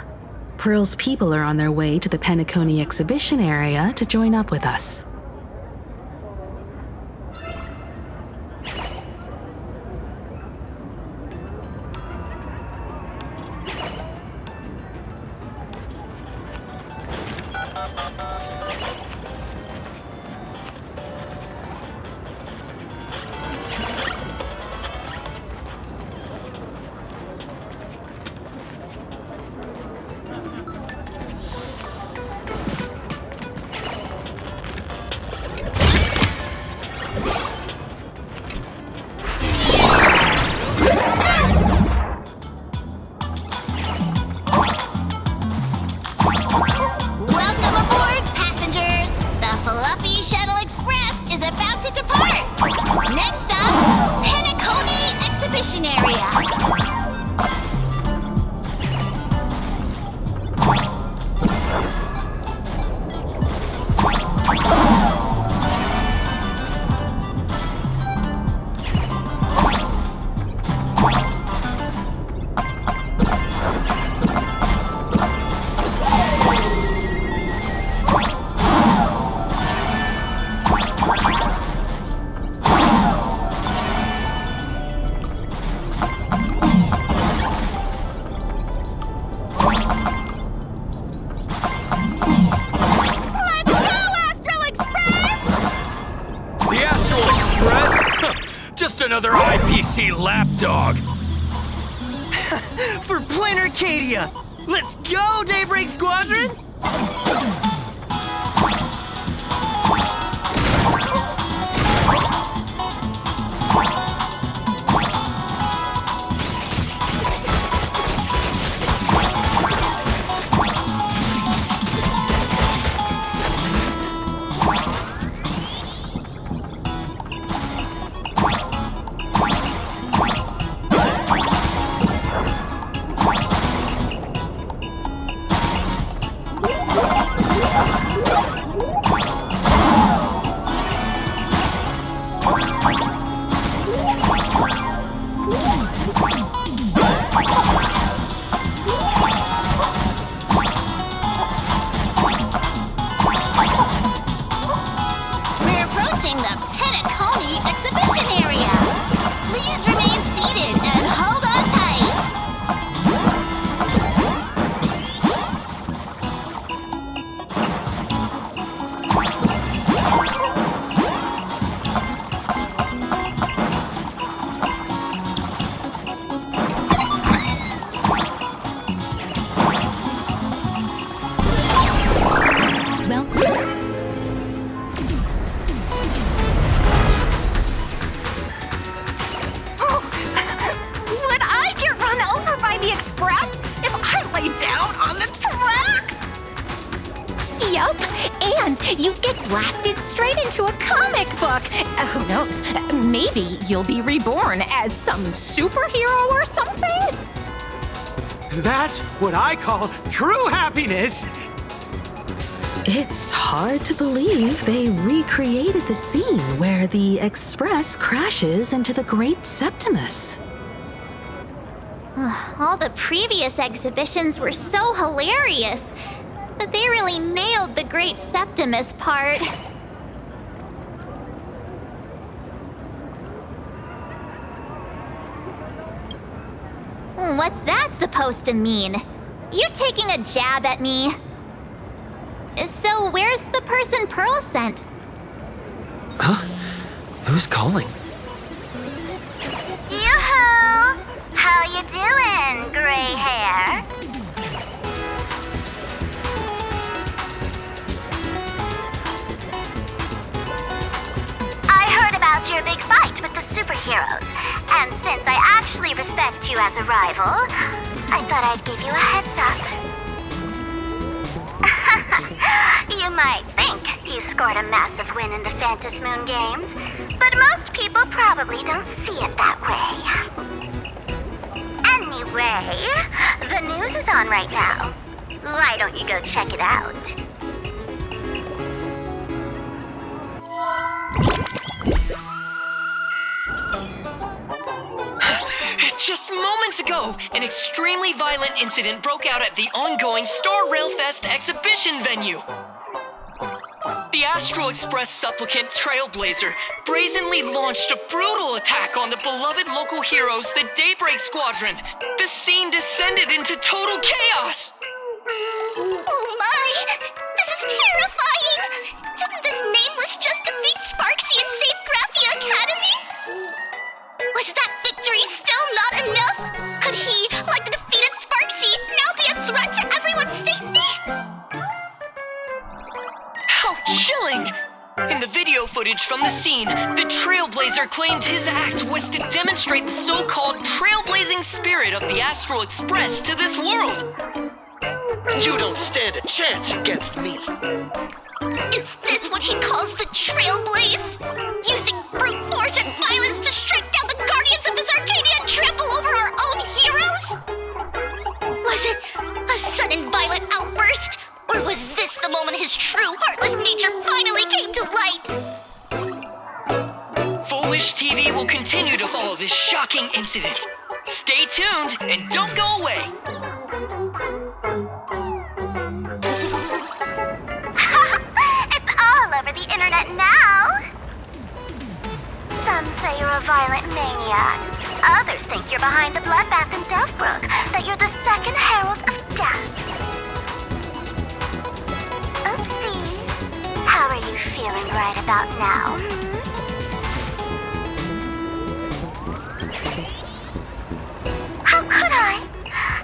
Speaker 4: Pearl's people are on their way to the Penacony Exhibition Area to join up with us.
Speaker 9: Another IPC lapdog.
Speaker 6: For Plain Arcadia! Let's go, Daybreak Squadron!
Speaker 18: You'll be reborn as some superhero or something?
Speaker 6: That's what I call true happiness!
Speaker 4: It's hard to believe they recreated the scene where the Express crashes into the Great Septimus.
Speaker 16: All the previous exhibitions were so hilarious, but they really nailed the Great Septimus part. What's that supposed to mean? You taking a jab at me? So where's the person Pearl sent?
Speaker 3: Huh? Who's calling?
Speaker 16: Yoo-hoo! How you doing, gray hair? I heard about your big fight with the superheroes, and since I actually respect you as a rival, I thought I'd give you a heads up. You might think you scored a massive win in the Phantom Moon games, but most people probably don't see it that way. Anyway, the news is on right now. Why don't you go check it out?
Speaker 10: Just moments ago, an extremely violent incident broke out at the ongoing Star Rail Fest exhibition venue. The Astral Express supplicant Trailblazer brazenly launched a brutal attack on the beloved local heroes, the Daybreak Squadron. The scene descended into total chaos.
Speaker 16: Oh my! This is terrifying! Didn't this nameless just defeat Sparksy and save Graphia Academy? Was that victory still not enough? Could he, like the defeated Sparksy, now be a threat to everyone's safety?
Speaker 10: How chilling! In the video footage from the scene, the Trailblazer claimed his act was to demonstrate the so-called trailblazing spirit of the Astral Express to this world.
Speaker 3: You don't stand a chance against me.
Speaker 16: Is this what he calls the Trailblaze? Using brute force and violence to strike down the guardians of this Arcadia and trample over our own heroes? Was it a sudden violent outburst? Or was this the moment his true heartless nature finally came to light?
Speaker 10: Full Wish TV will continue to follow this shocking incident. Stay tuned and don't go away.
Speaker 16: It's all over the internet now. Some say you're a violent maniac. Others think you're behind the bloodbath in Delphbrook, that you're the second herald of death. Oopsie. How are you feeling right about now? How could I?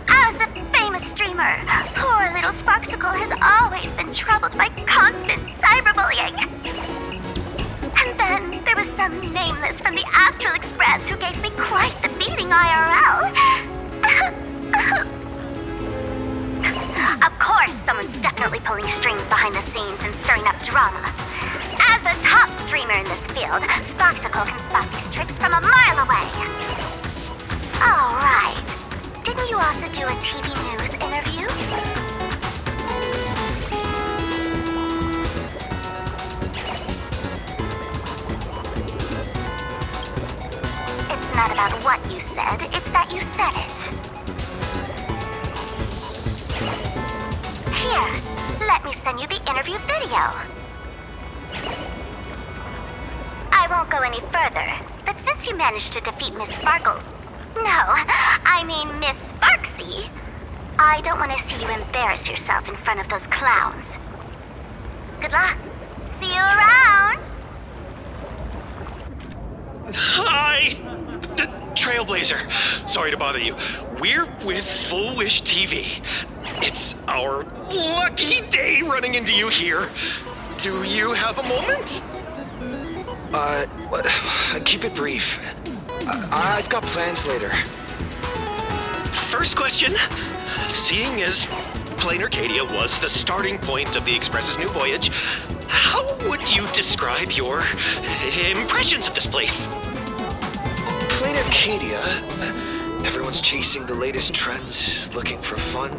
Speaker 16: As a famous streamer, poor little Sparksicle has always been troubled by constant cyberbullying. And then there was some nameless from the Astral Express who gave me quite the beating IRL. Of course, someone's definitely pulling strings behind the scenes and stirring up drama. As a top streamer in this field, Sparksicle can spot these tricks from a mile away. All right. Didn't you also do a TV news interview? It's not about what you said, it's that you said it. Here, let me send you the interview video. I won't go any further, but since you managed to defeat Miss Sparkle... No, I mean Miss Sparksy, I don't want to see you embarrass yourself in front of those clowns. Good luck. See you around!
Speaker 11: Hi! Trailblazer. Sorry to bother you. We're with Full Wish TV. It's our lucky day running into you here. Do you have a moment?
Speaker 19: Keep it brief. I've got plans later.
Speaker 11: First question. Seeing as Plain Arcadia was the starting point of the Express's new voyage, how would you describe your impressions of this place?
Speaker 19: Plain Arcadia. Everyone's chasing the latest trends, looking for fun.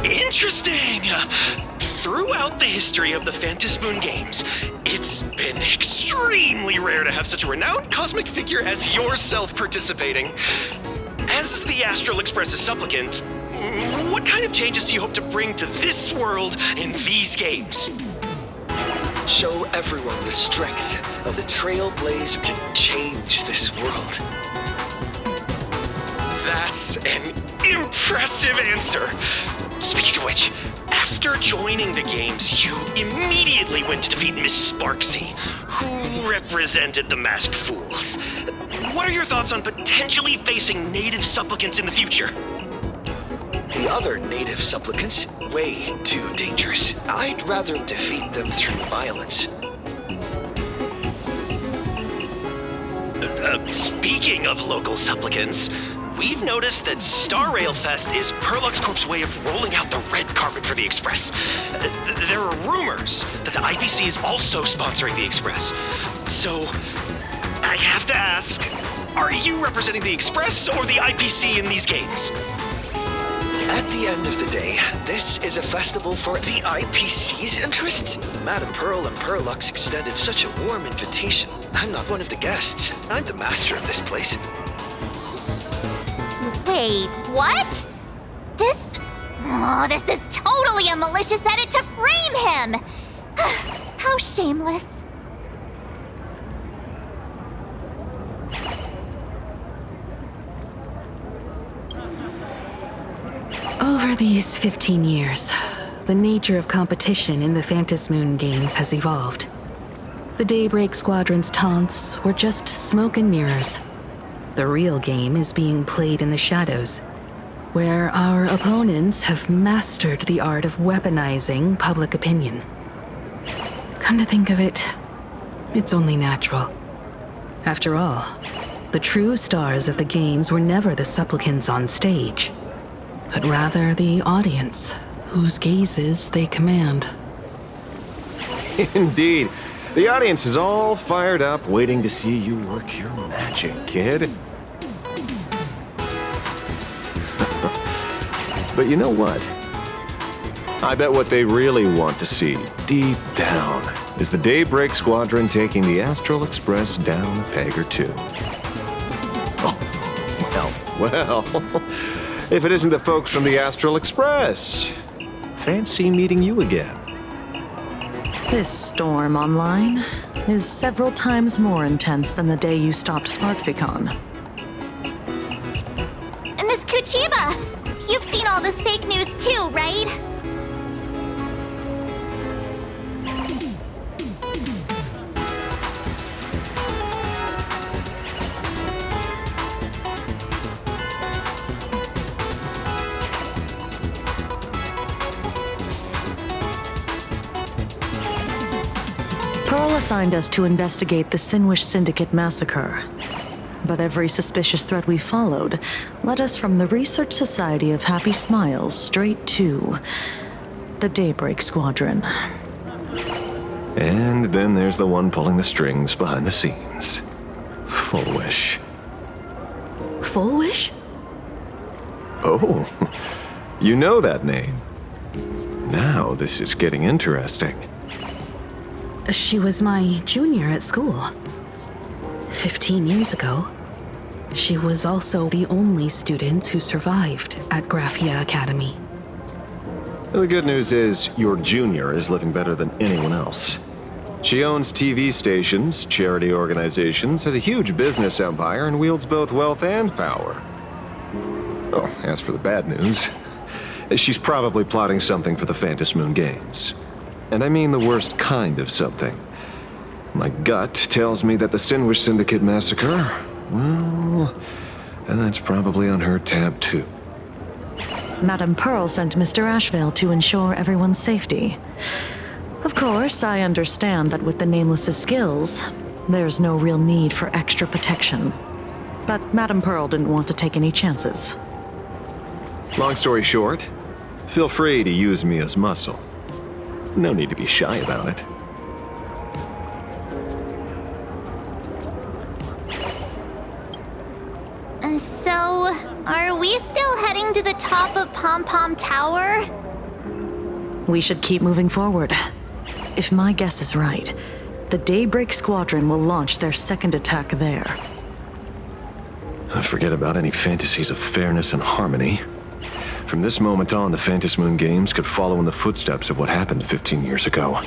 Speaker 11: Interesting! Throughout the history of the Phantasmoon Games, it's been extremely rare to have such a renowned cosmic figure as yourself participating. As the Astral Express's supplicant, what kind of changes do you hope to bring to this world in these games?
Speaker 3: Show everyone the strength of the Trailblazer to change this world.
Speaker 11: That's an impressive answer. Speaking of which, after joining the games, you immediately went to defeat Miss Sparksy, who represented the Masked Fools. What are your thoughts on potentially facing native supplicants in the future?
Speaker 3: The other native supplicants, way too dangerous. I'd rather defeat them through violence.
Speaker 11: Speaking of local supplicants, we've noticed that Star Rail Fest is Perlux Corp's way of rolling out the red carpet for the Express. There are rumors that the IPC is also sponsoring the Express. So, I have to ask, are you representing the Express or the IPC in these games?
Speaker 3: At the end of the day, this is a festival for the IPC's interests. Madame Pearl and Perlux extended such a warm invitation. I'm not one of the guests. I'm the master of this place.
Speaker 16: Wait, what? This is totally a malicious edit to frame him! How shameless.
Speaker 4: Over these 15 years, the nature of competition in the Phantasmoon Games has evolved. The Daybreak Squadron's taunts were just smoke and mirrors. The real game is being played in the shadows, where our opponents have mastered the art of weaponizing public opinion. Come to think of it, it's only natural. After all, the true stars of the games were never the supplicants on stage, but rather the audience, whose gazes they command.
Speaker 12: Indeed. The audience is all fired up, waiting to see you work your magic, kid. But you know what? I bet what they really want to see, deep down, is the Daybreak Squadron taking the Astral Express down a peg or two. Oh, well. If it isn't the folks from the Astral Express. Fancy meeting you again.
Speaker 13: This storm online is several times more intense than the day you stopped SparksyCon.
Speaker 16: Miss Kuchiba, you've seen all this fake news too, right?
Speaker 13: Pearl assigned us to investigate the Sinwish Syndicate massacre. But every suspicious thread we followed led us from the Research Society of Happy Smiles straight to the Daybreak Squadron.
Speaker 12: And then there's the one pulling the strings behind the scenes. Fullwish.
Speaker 4: Fullwish?
Speaker 12: Oh, you know that name. Now this is getting interesting.
Speaker 4: She was my junior at school. 15 years ago, she was also the only student who survived at Graphia Academy.
Speaker 12: The good news is, your junior is living better than anyone else. She owns TV stations, charity organizations, has a huge business empire, and wields both wealth and power. Oh, as for the bad news, she's probably plotting something for the Phantasmoon Games. And I mean the worst kind of something. My gut tells me that the Sinwish Syndicate massacre, well, and that's probably on her tab too.
Speaker 13: Madame Pearl sent Mr. Ashvale to ensure everyone's safety. Of course, I understand that with the Nameless's skills, there's no real need for extra protection. But Madame Pearl didn't want to take any chances.
Speaker 12: Long story short, feel free to use me as muscle. No need to be shy about it.
Speaker 16: So, are we still heading to the top of Pom Pom Tower?
Speaker 13: We should keep moving forward. If my guess is right, the Daybreak Squadron will launch their second attack there.
Speaker 12: Forget about any fantasies of fairness and harmony. From this moment on, the Phantom Moon Games could follow in the footsteps of what happened 15 years ago.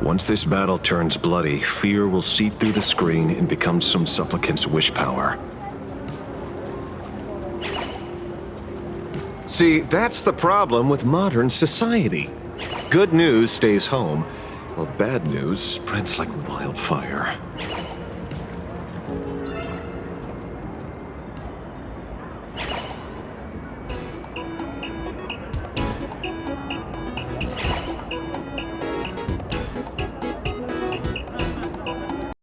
Speaker 12: Once this battle turns bloody, fear will seep through the screen and become some supplicant's wish power. See, that's the problem with modern society. Good news stays home, while bad news spreads like wildfire.